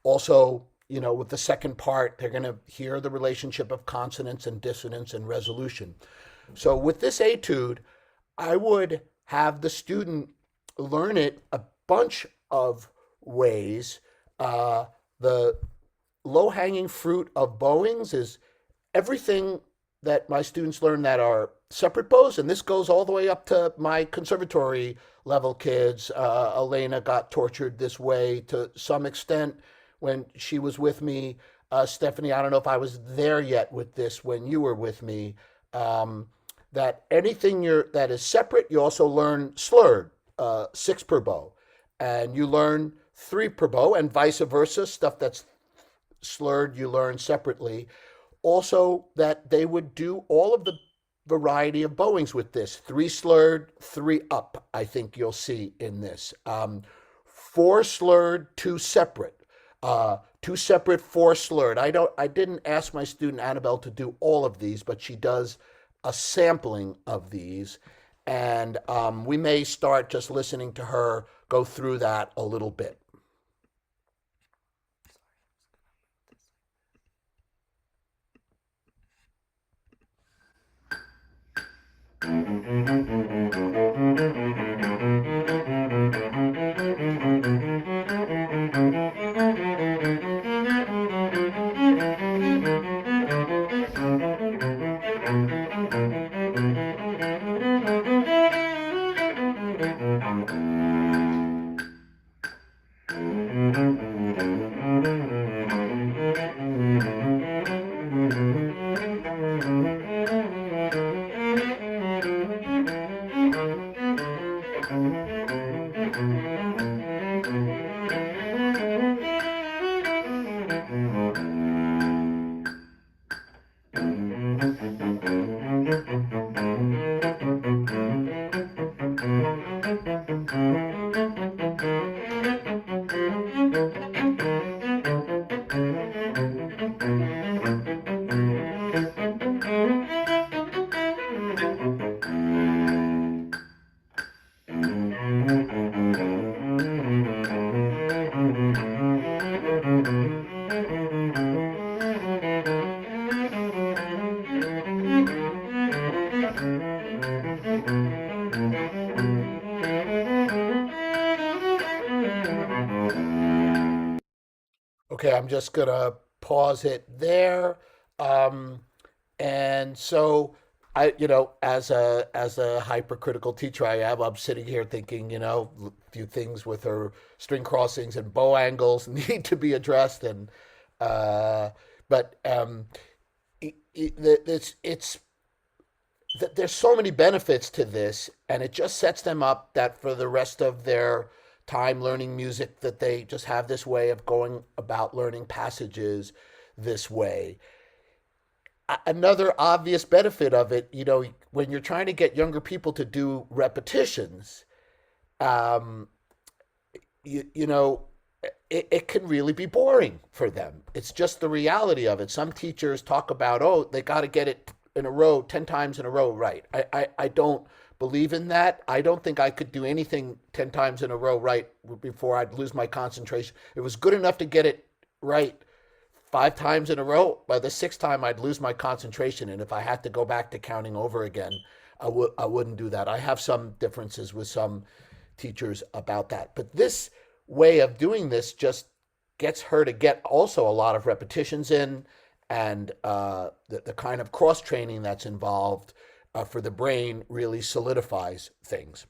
Also, with the second part, they're going to hear the relationship of consonance and dissonance and resolution. So with this etude, I would have the student learn it a bunch of ways. The low-hanging fruit of bowings is everything that my students learn that are separate bows, and this goes all the way up to my conservatory level kids. Elena got tortured this way to some extent when she was with me. Stephanie, I don't know if I was there yet with this when you were with me. That anything that is separate, you also learn slurred, 6 per bow, and you learn 3 per bow, and vice versa. Stuff that's slurred, you learn separately. Also, that they would do all of the variety of bowings with this. 3 slurred, 3 up, I think you'll see in this. 4 slurred, 2 separate. 2 separate, 4 slurred. I didn't ask my student Annabelle to do all of these, but she does a sampling of these. And we may start just listening to her go through that a little bit. Okay, I'm just gonna pause it there. And so as a hypercritical teacher I am, I'm sitting here thinking, a few things with her string crossings and bow angles need to be addressed, and there's so many benefits to this, and it just sets them up that for the rest of their time learning music, that they just have this way of going about learning passages this way. Another obvious benefit of it, when you're trying to get younger people to do repetitions, you know, it can really be boring for them. It's just the reality of it. Some teachers talk about, oh, they got to get it in a row, 10 times in a row right. I don't believe in that. I don't think I could do anything 10 times in a row right before I'd lose my concentration. It was good enough to get it right 5 times in a row. By the sixth time, I'd lose my concentration. And if I had to go back to counting over again, I wouldn't do that. I have some differences with some teachers about that. But this way of doing this just gets her to get also a lot of repetitions in, and the kind of cross training that's involved for the brain really solidifies things.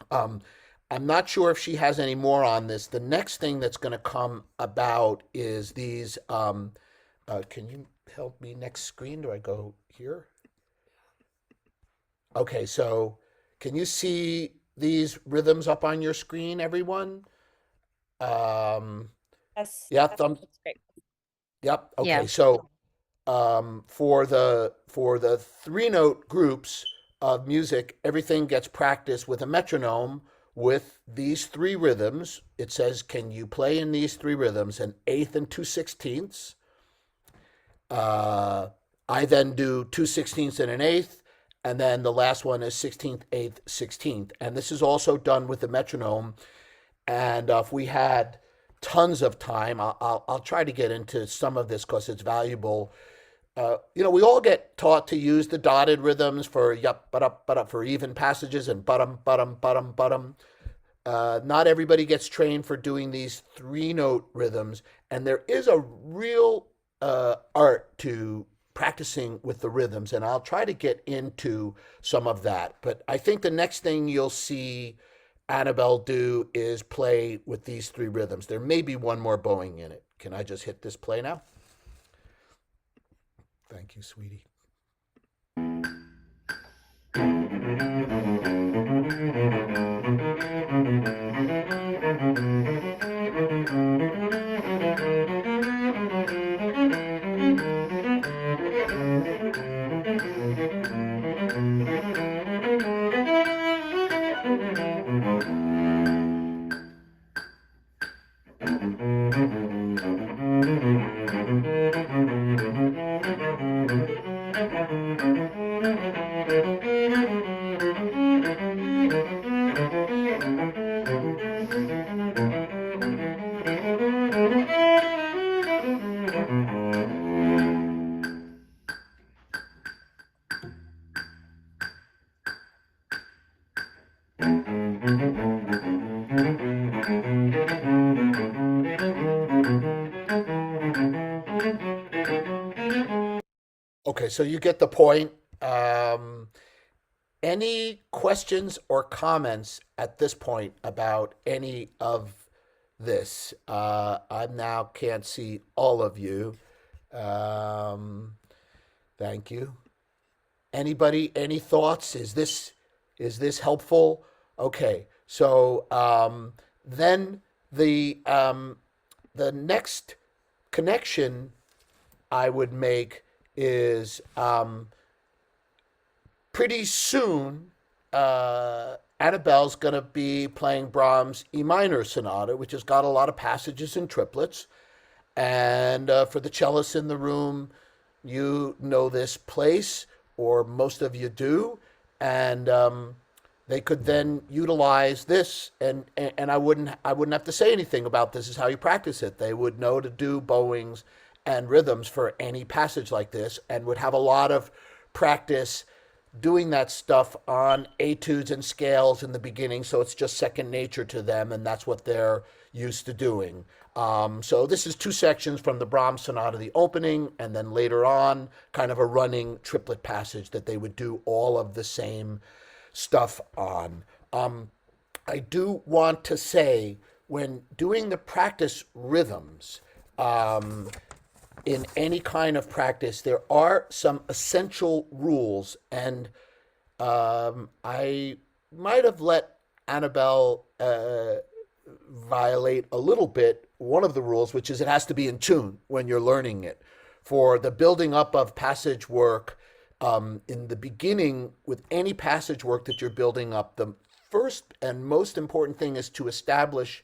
I'm not sure if she has any more on this. The next thing that's going to come about is these. Can you help me? Next screen. Do I go here? Okay, so can you see these rhythms up on your screen, everyone? Yes. Yeah, That's great. Yep. Okay. Yeah. So for the three note groups of music, everything gets practiced with a metronome with these three rhythms. It says, "Can you play in these three rhythms?" An eighth and 2/16. I then do 2/16 and an eighth, and then the last one is 16th, eighth, 16th, and this is also done with the metronome. And if we had tons of time, I'll try to get into some of this because it's valuable. We all get taught to use the dotted rhythms for yup, but up for even passages and bottom. Not everybody gets trained for doing these three note rhythms, and there is a real art to practicing with the rhythms, and I'll try to get into some of that. But I think the next thing you'll see Annabelle do is play with these three rhythms. There may be one more bowing in it. Can I just hit this play now? Thank you, sweetie. Okay, so you get the point. Any questions or comments at this point about any of this? I now can't see all of you. Thank you. Anybody, any thoughts? Is this helpful? Okay, so then the next connection I would make is pretty soon Annabelle's going to be playing Brahms' E minor sonata, which has got a lot of passages in triplets. And for the cellists in the room, you know this place, or most of you do, and they could then utilize this, and I wouldn't have to say anything about this is how you practice it. They would know to do bowings and rhythms for any passage like this, and would have a lot of practice doing that stuff on etudes and scales in the beginning, so it's just second nature to them, and that's what they're used to doing. So this is two sections from the Brahms Sonata, the opening, and then later on, kind of a running triplet passage that they would do all of the same stuff on. I do want to say, when doing the practice rhythms, in any kind of practice, there are some essential rules, and I might have let Annabelle violate a little bit one of the rules, which is it has to be in tune when you're learning it. For the building up of passage work, in the beginning, with any passage work that you're building up, the first and most important thing is to establish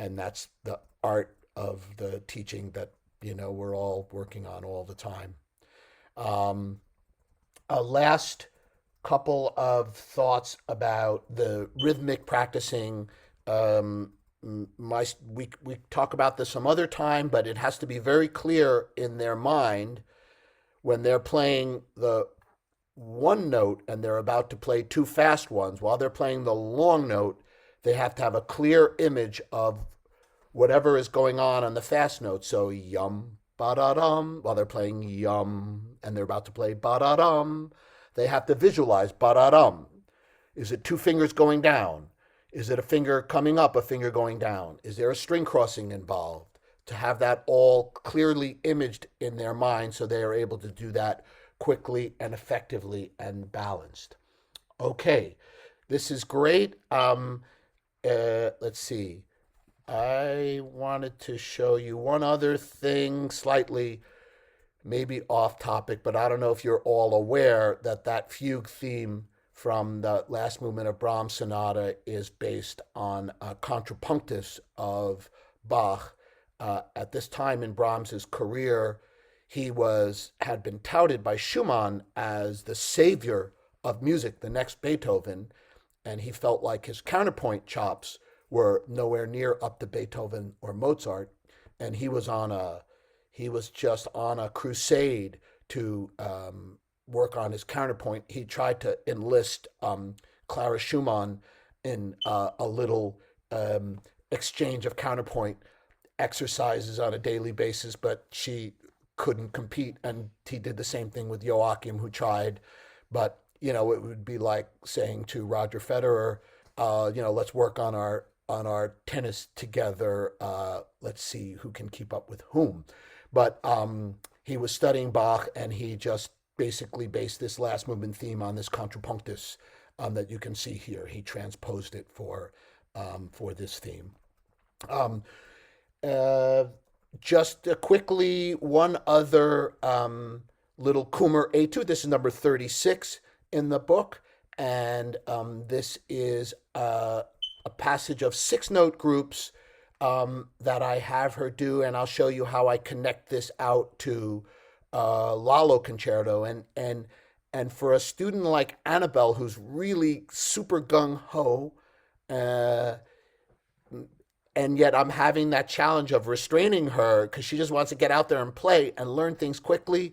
and that's the art of the teaching that we're all working on all the time. A last couple of thoughts about the rhythmic practicing. We talk about this some other time, but it has to be very clear in their mind when they're playing the one note and they're about to play two fast ones. While they're playing the long note, they have to have a clear image of whatever is going on the fast note. So yum, ba-da-dum, while they're playing yum and they're about to play ba-da-dum, they have to visualize ba-da-dum. Is it two fingers going down? Is it a finger coming up, a finger going down? Is there a string crossing involved? To have that all clearly imaged in their mind so they are able to do that quickly and effectively and balanced. Okay, this is great. Let's see. I wanted to show you one other thing, slightly maybe off topic, but I don't know if you're all aware that that fugue theme from the last movement of Brahms Sonata is based on a contrapunctus of Bach. At this time in Brahms's career, he had been touted by Schumann as the savior of music, the next Beethoven, and he felt like his counterpoint chops were nowhere near up to Beethoven or Mozart, and he was just on a crusade to work on his counterpoint. He tried to enlist Clara Schumann in a little exchange of counterpoint exercises on a daily basis, but she couldn't compete, and he did the same thing with Joachim, who tried, but it would be like saying to Roger Federer, let's work on our tennis together. Let's see who can keep up with whom. But he was studying Bach, and he just basically based this last movement theme on this contrapunctus that you can see here. He transposed it for this theme. Just quickly, one other little Kummer etude. This is number 36 in the book, and this is a passage of 6-note groups that I have her do, and I'll show you how I connect this out to Lalo Concerto. And for a student like Annabelle, who's really super gung-ho, and yet I'm having that challenge of restraining her because she just wants to get out there and play and learn things quickly.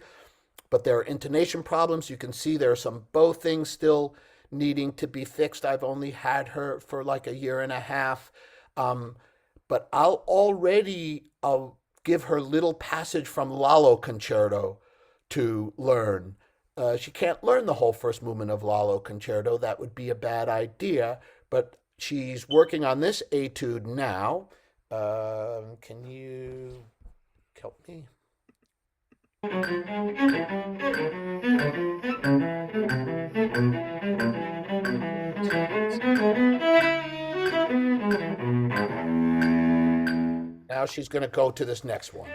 But there are intonation problems. You can see there are some bow things still needing to be fixed. I've only had her for like a year and a half. But I'll give her little passage from Lalo Concerto to learn. She can't learn the whole first movement of Lalo Concerto. That would be a bad idea. But she's working on this etude now. Can you help me? Now she's going to go to this next one.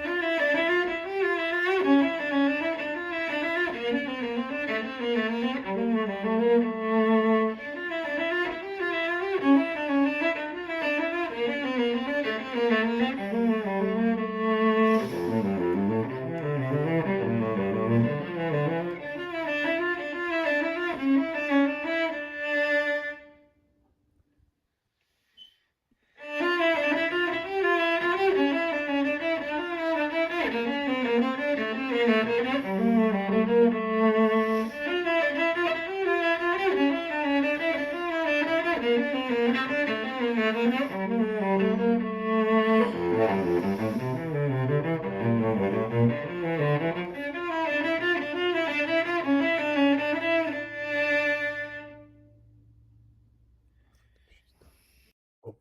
Oh,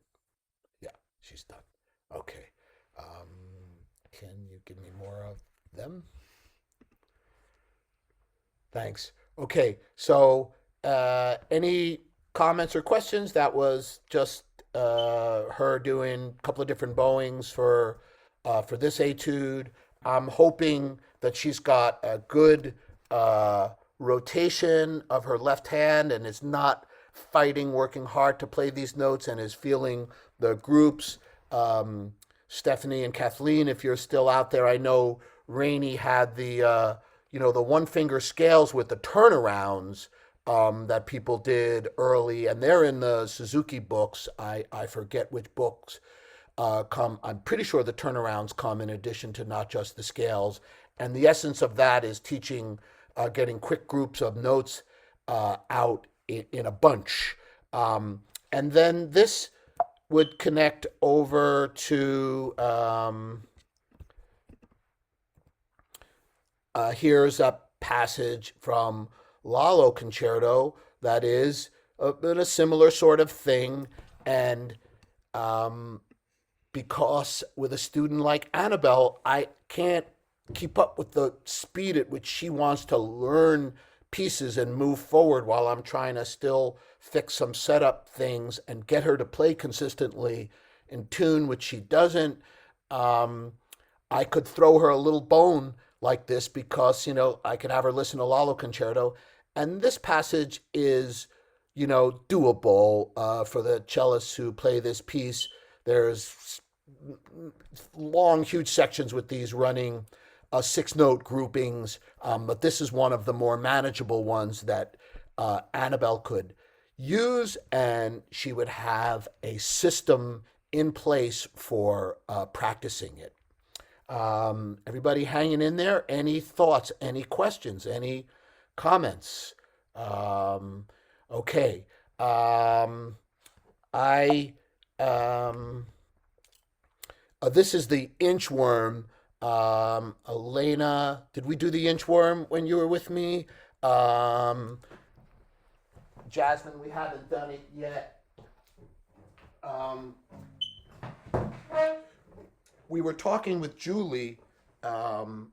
yeah, she's done. Okay. Can you give me more of them? Thanks. Okay, so any comments or questions? That was just her doing a couple of different bowings for this etude. I'm hoping that she's got a good rotation of her left hand and is not fighting, working hard to play these notes, and is feeling the groups. Stephanie and Kathleen, if you're still out there, I know Rainey had the one finger scales with the turnarounds that people did early, and they're in the Suzuki books. I forget which books come. I'm pretty sure the turnarounds come in addition to not just the scales. And the essence of that is teaching, getting quick groups of notes out in a bunch. And then this would connect over to here's a passage from Lalo Concerto that is a similar sort of thing. And because with a student like Annabelle, I can't keep up with the speed at which she wants to learn pieces and move forward while I'm trying to still fix some setup things and get her to play consistently in tune, which she doesn't. I could throw her a little bone like this because, I could have her listen to Lalo Concerto. And this passage is, doable for the cellists who play this piece. There's long, huge sections with these running 6-note groupings, but this is one of the more manageable ones that Annabelle could use, and she would have a system in place for practicing it. Everybody hanging in there? Any thoughts, any questions, any comments? Okay. This is the inchworm. Elena, did we do the inchworm when you were with me? Jasmine, we haven't done it yet. We were talking with Julie about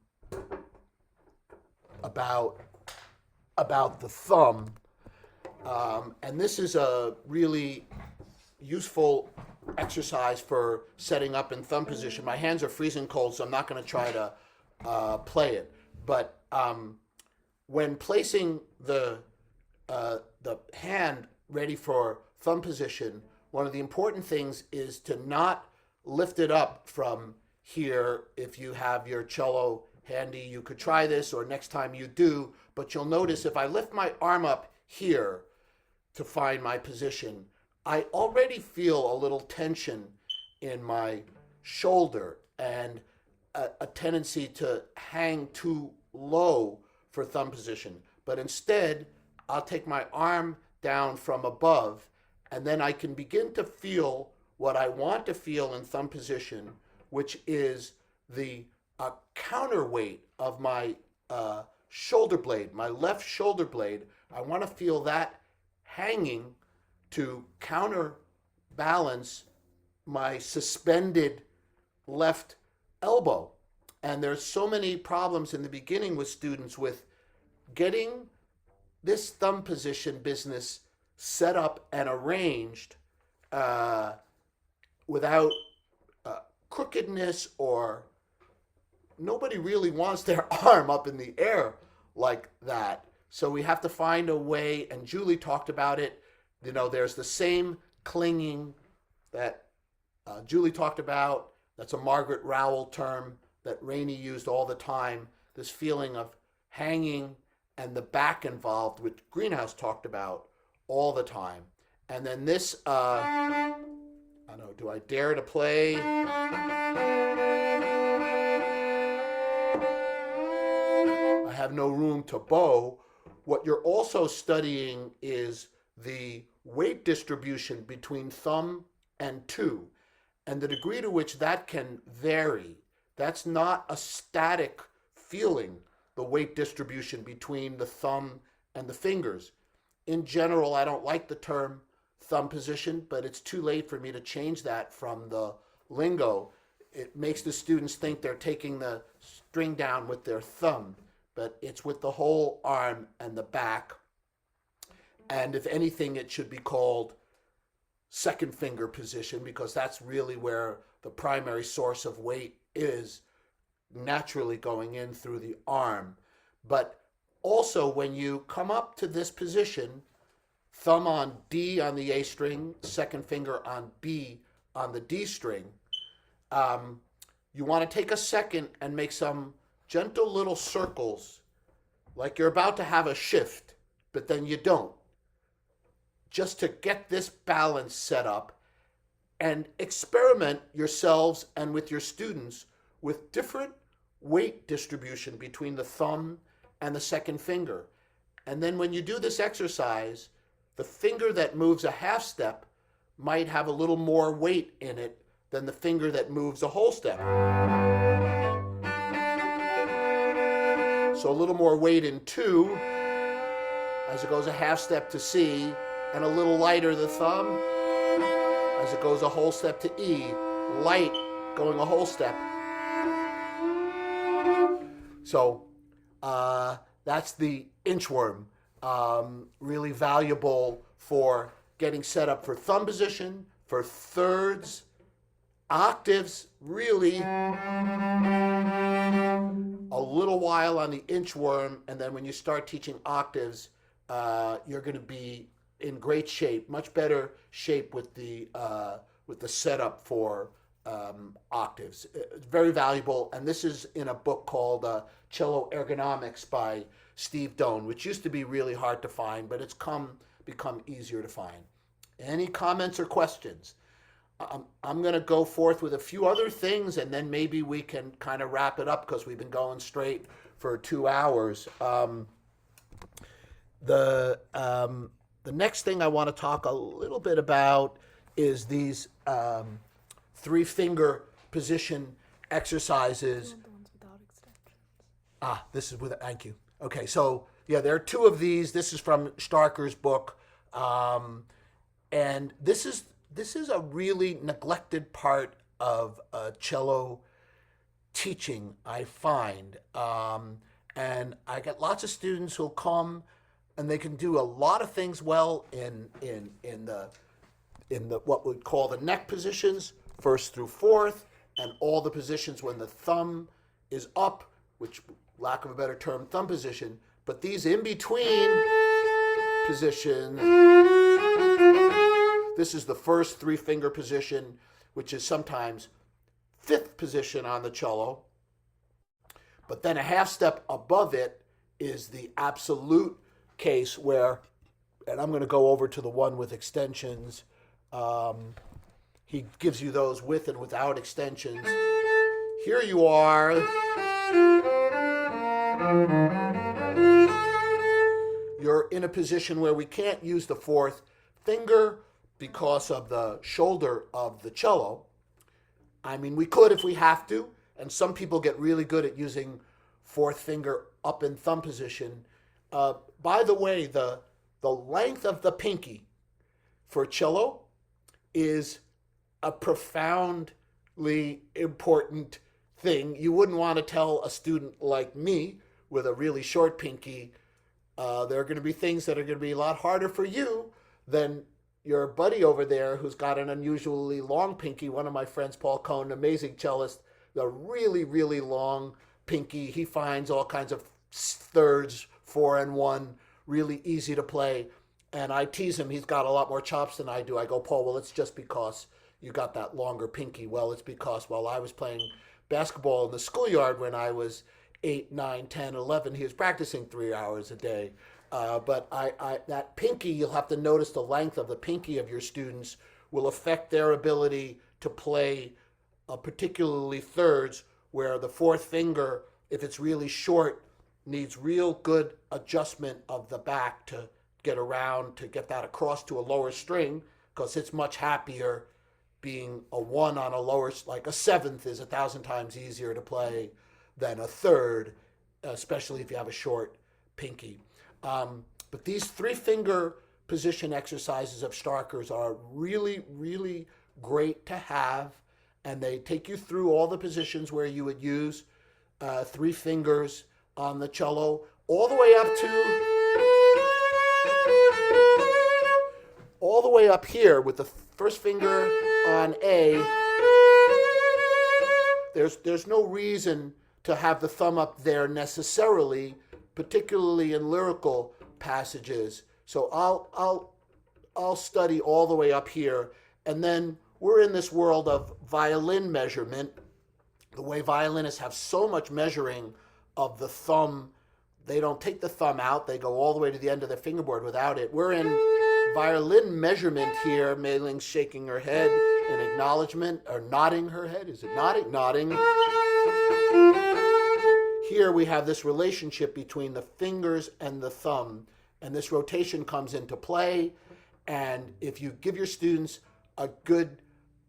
the thumb, and this is a really useful exercise for setting up in thumb position. My hands are freezing cold, so I'm not going to try to play it. But when placing the hand ready for thumb position, one of the important things is to not lift it up from here. If you have your cello handy, you could try this, or next time you do, but you'll notice if I lift my arm up here to find my position, I already feel a little tension in my shoulder and a tendency to hang too low for thumb position. But instead, I'll take my arm down from above, and then I can begin to feel what I want to feel in thumb position, which is the counterweight of my shoulder blade, my left shoulder blade. I want to feel that hanging to counterbalance my suspended left elbow. And there's so many problems in the beginning with students with getting this thumb position business set up and arranged without crookedness, or nobody really wants their arm up in the air like that. So we have to find a way, and Julie talked about it. There's the same clinging that Julie talked about. That's a Margaret Rowell term that Rainey used all the time. This feeling of hanging and the back involved, which Greenhouse talked about all the time. And then this, I don't know, do I dare to play? I have no room to bow. What you're also studying is the weight distribution between thumb and two, and the degree to which that can vary. That's not a static feeling, the weight distribution between the thumb and the fingers. In general, I don't like the term thumb position, but it's too late for me to change that from the lingo. It makes the students think they're taking the string down with their thumb, but it's with the whole arm and the back. And if anything, it should be called second finger position, because that's really where the primary source of weight is, naturally going in through the arm. But also, when you come up to this position, thumb on D on the A string, second finger on B on the D string, You want to take a second and make some gentle little circles, like you're about to have a shift, but then you don't, just to get this balance set up, and experiment yourselves and with your students with different weight distribution between the thumb and the second finger. And then when you do this exercise, the finger that moves a half step might have a little more weight in it than the finger that moves a whole step. So a little more weight in 2 as it goes a half step to C, and a little lighter the thumb as it goes a whole step to E, light going a whole step. So that's the inchworm. Really valuable for getting set up for thumb position, for thirds, octaves, really a little while on the inchworm, and then when you start teaching octaves, you're going to be in great shape, much better shape with the setup for octaves. It's very valuable, and this is in a book called Cello Ergonomics by Steve Doan, which used to be really hard to find, but it's become easier to find. Any comments or questions? I'm going to go forth with a few other things, and then maybe we can kind of wrap it up because we've been going straight for 2 hours. The next thing I want to talk a little bit about is these 3-finger position exercises. This is with, thank you. Okay, so yeah, there are 2 of these. This is from Starker's book, and this is a really neglected part of cello teaching, I find, and I get lots of students who'll come, and they can do a lot of things well in the what we'd call the neck positions, 1st through 4th, and all the positions when the thumb is up, which, lack of a better term, thumb position. But these in between positions, this is the first 3-finger position, which is sometimes 5th position on the cello. But then a half step above it is the absolute case where, and I'm going to go over to the one with extensions. He gives you those with and without extensions. Here you are. You're in a position where we can't use the 4th finger because of the shoulder of the cello. I mean, we could if we have to, and some people get really good at using 4th finger up in thumb position. By the way, the length of the pinky for cello is a profoundly important thing. You wouldn't want to tell a student like me with a really short pinky, there are going to be things that are going to be a lot harder for you than your buddy over there who's got an unusually long pinky. One of my friends, Paul Cohn, an amazing cellist, the really, really long pinky. He finds all kinds of thirds, 4 and 1, really easy to play. And I tease him, he's got a lot more chops than I do. I go, Paul, well, it's just because you got that longer pinky. Well, it's because while I was playing basketball in the schoolyard when I was 8, 9, 10, 11, he was practicing 3 hours a day. But that pinky, you'll have to notice the length of the pinky of your students will affect their ability to play, particularly thirds, where the 4th finger, if it's really short, needs real good adjustment of the back to get around, to get that across to a lower string, because it's much happier being a 1 on a lower, like a 7th is 1,000 times easier to play than a 3rd, especially if you have a short pinky. But these 3-finger position exercises of Starker's are really, really great to have, and they take you through all the positions where you would use 3 fingers on the cello, all the way up here with the 1st finger on A. There's no reason to have the thumb up there necessarily, particularly in lyrical passages. So I'll study all the way up here, and then we're in this world of violin measurement. The way violinists have so much measuring of the thumb, they don't take the thumb out, they go all the way to the end of their fingerboard without it. We're in violin measurement here. Mei Ling's shaking her head in acknowledgement, or nodding her head. Is it nodding? Nodding. Here we have this relationship between the fingers and the thumb, and this rotation comes into play. And if you give your students a good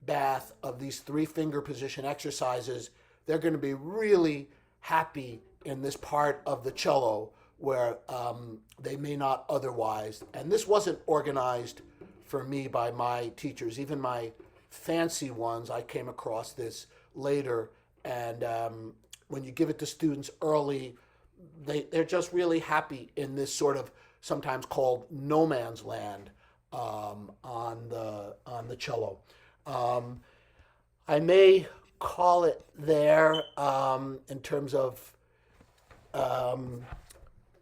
bath of these 3 finger position exercises, they're going to be really happy in this part of the cello where they may not otherwise. And this wasn't organized for me by my teachers, even my fancy ones. I came across this later, and when you give it to students early, they're just really happy in this sort of sometimes called no man's land on the cello. I may call it there in terms of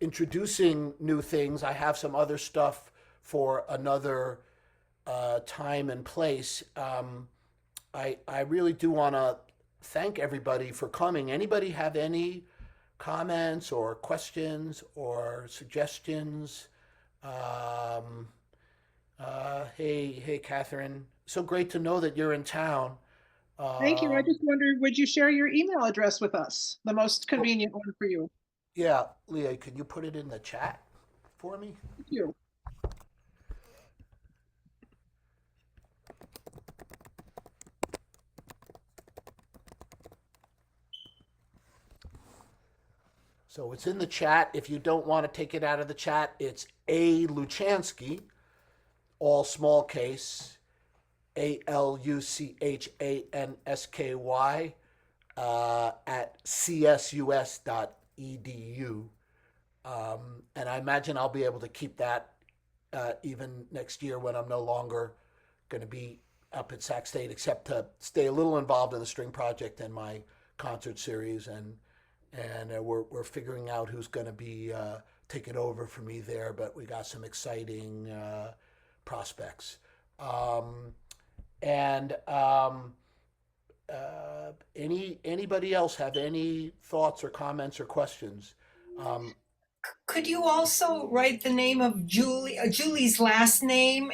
introducing new things. I have some other stuff for another time and place. I really do want to thank everybody for coming. Anybody have any comments or questions or suggestions? Hey, Catherine. So great to know that you're in town. Thank you. I just wondered, would you share your email address with us? The most convenient one for you. Yeah, Leah, could you put it in the chat for me? Thank you. So it's in the chat. If you don't want to take it out of the chat, it's A. Luchansky, all small case, ALUCHANSKY at csus.edu. And I imagine I'll be able to keep that even next year when I'm no longer going to be up at Sac State, except to stay a little involved in the string project and my concert series, and we're figuring out who's going to be taking over for me there. But we got some exciting prospects. Anybody else have any thoughts or comments or questions? Could you also write the name of Julie's last name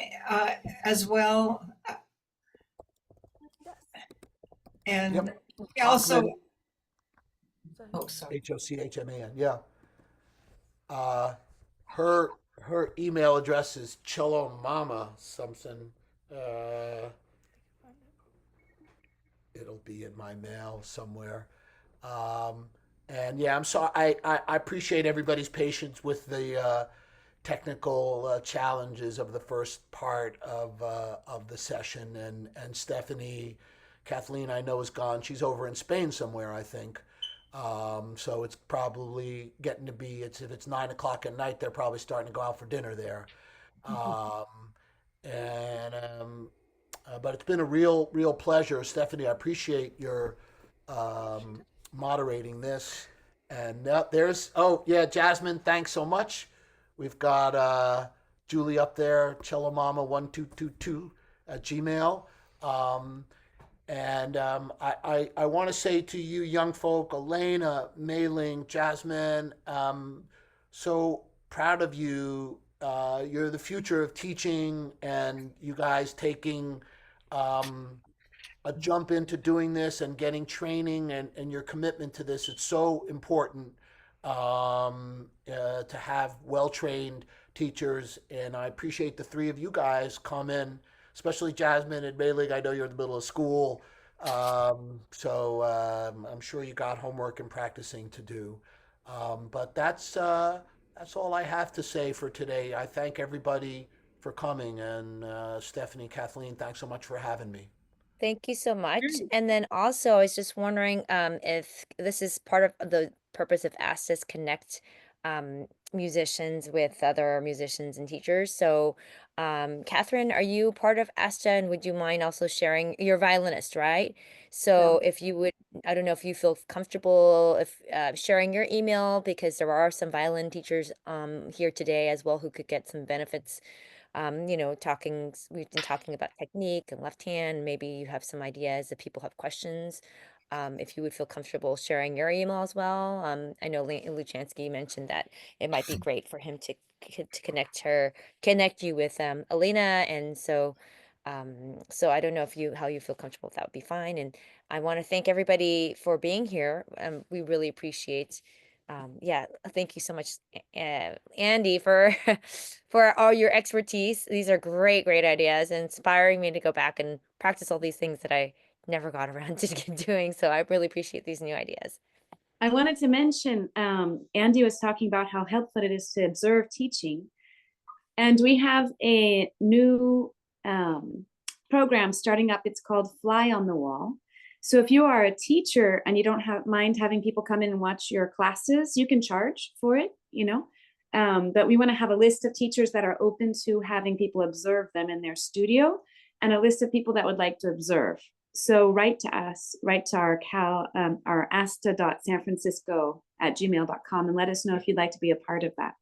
as well? And Yep. also, Hochman, oh, sorry. Hochman, yeah. Her email address is cello mama something. It'll be in my mail somewhere. And yeah, I'm sorry. I appreciate everybody's patience with the technical challenges of the first part of the session. And Stephanie, Kathleen, I know is gone. She's over in Spain somewhere, I think. So it's probably getting to be. If it's 9 o'clock at night, they're probably starting to go out for dinner there. And but it's been a real pleasure, Stephanie. I appreciate your moderating this. And there's Jasmine, thanks so much. We've got Julie up there, Cello Mama 1222 at Gmail. I want to say to you, young folk, Elena, Mei Ling, Jasmine, so proud of you. You're the future of teaching, and you guys taking a jump into doing this and getting training, and your commitment to this. It's so important to have well-trained teachers, and I appreciate the 3 of you guys come in, especially Jasmine and Mei Ling. I know you're in the middle of school, so I'm sure you got homework and practicing to do. But that's all I have to say for today. I thank everybody for coming, and Stephanie, Kathleen, thanks so much for having me. Thank you so much. And then also, I was just wondering if this is part of the purpose of ASTA's Connect musicians with other musicians and teachers. So, Catherine, are you part of ASTA, and would you mind also sharing? You're a violinist, right? So, if you would, I don't know if you feel comfortable if sharing your email, because there are some violin teachers here today as well who could get some benefits You know, we've been talking about technique and left hand. Maybe you have some ideas if people have questions. If you would feel comfortable sharing your email as well. I know Luchansky mentioned that it might be great for him to connect you with Alina, and so I don't know if how you feel comfortable. If that would be fine. And I want to thank everybody for being here. We really appreciate. Yeah, thank you so much, Andy, for for all your expertise. These are great ideas, inspiring me to go back and practice all these things that I never got around to doing. So I really appreciate these new ideas. I wanted to mention, Andy was talking about how helpful it is to observe teaching. And we have a new program starting up. It's called Fly on the Wall. So if you are a teacher and you don't mind having people come in and watch your classes, you can charge for it, but we want to have a list of teachers that are open to having people observe them in their studio, and a list of people that would like to observe. So write to us, write to our asta.sanfrancisco@gmail.com, and let us know if you'd like to be a part of that.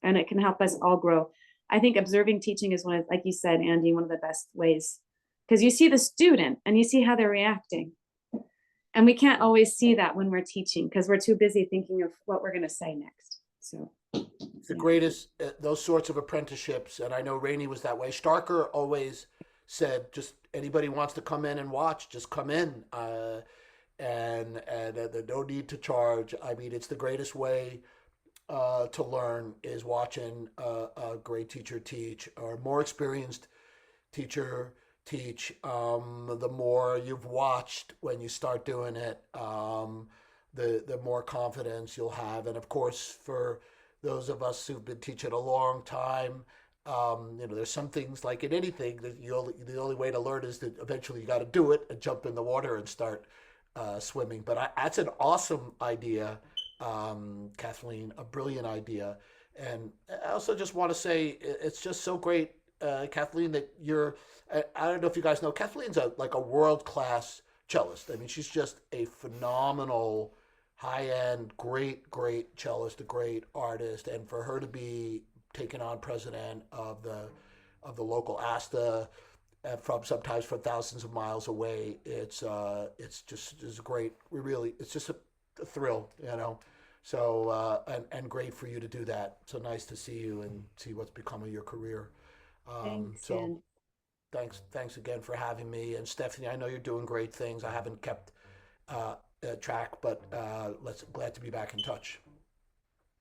And it can help us all grow. I think observing teaching is one of, like you said, Andy, one of the best ways, because you see the student and you see how they're reacting. And we can't always see that when we're teaching because we're too busy thinking of what we're going to say next. So The greatest, those sorts of apprenticeships, and I know Rainey was that way. Starker always said, just anybody wants to come in and watch, just come in. And there's no need to charge. I mean, it's the greatest way to learn is watching a great teacher teach, or a more experienced teacher teach. The more you've watched when you start doing it, the more confidence you'll have. And of course, for those of us who've been teaching a long time, there's some things like in anything that the only way to learn is that eventually you got to do it and jump in the water and start swimming. But that's an awesome idea, Kathleen, a brilliant idea. And I also just want to say it's just so great, Kathleen, that I don't know if you guys know, Kathleen's like a world-class cellist. I mean, she's just a phenomenal, high-end, great cellist, a great artist. And for her to be taken on president of the local ASTA, from sometimes from thousands of miles away, it's great. It's just a thrill, So and great for you to do that. So nice to see you and see what's become of your career. thanks, So Dan. thanks again for having me. And Stephanie, I know you're doing great things. I haven't kept track, but glad to be back in touch.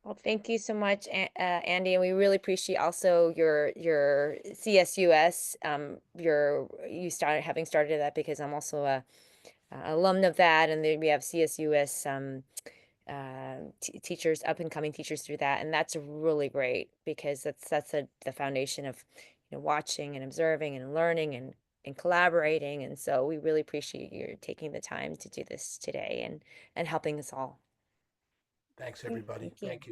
Well, thank you so much, Andy, and we really appreciate also your CSUS. You started that, because I'm also a alum of that, and then we have CSUS teachers, up and coming teachers through that, and that's really great because that's the foundation of watching and observing and learning and collaborating, and so we really appreciate you taking the time to do this today and helping us all. Thanks, everybody. Thank you. Thank you.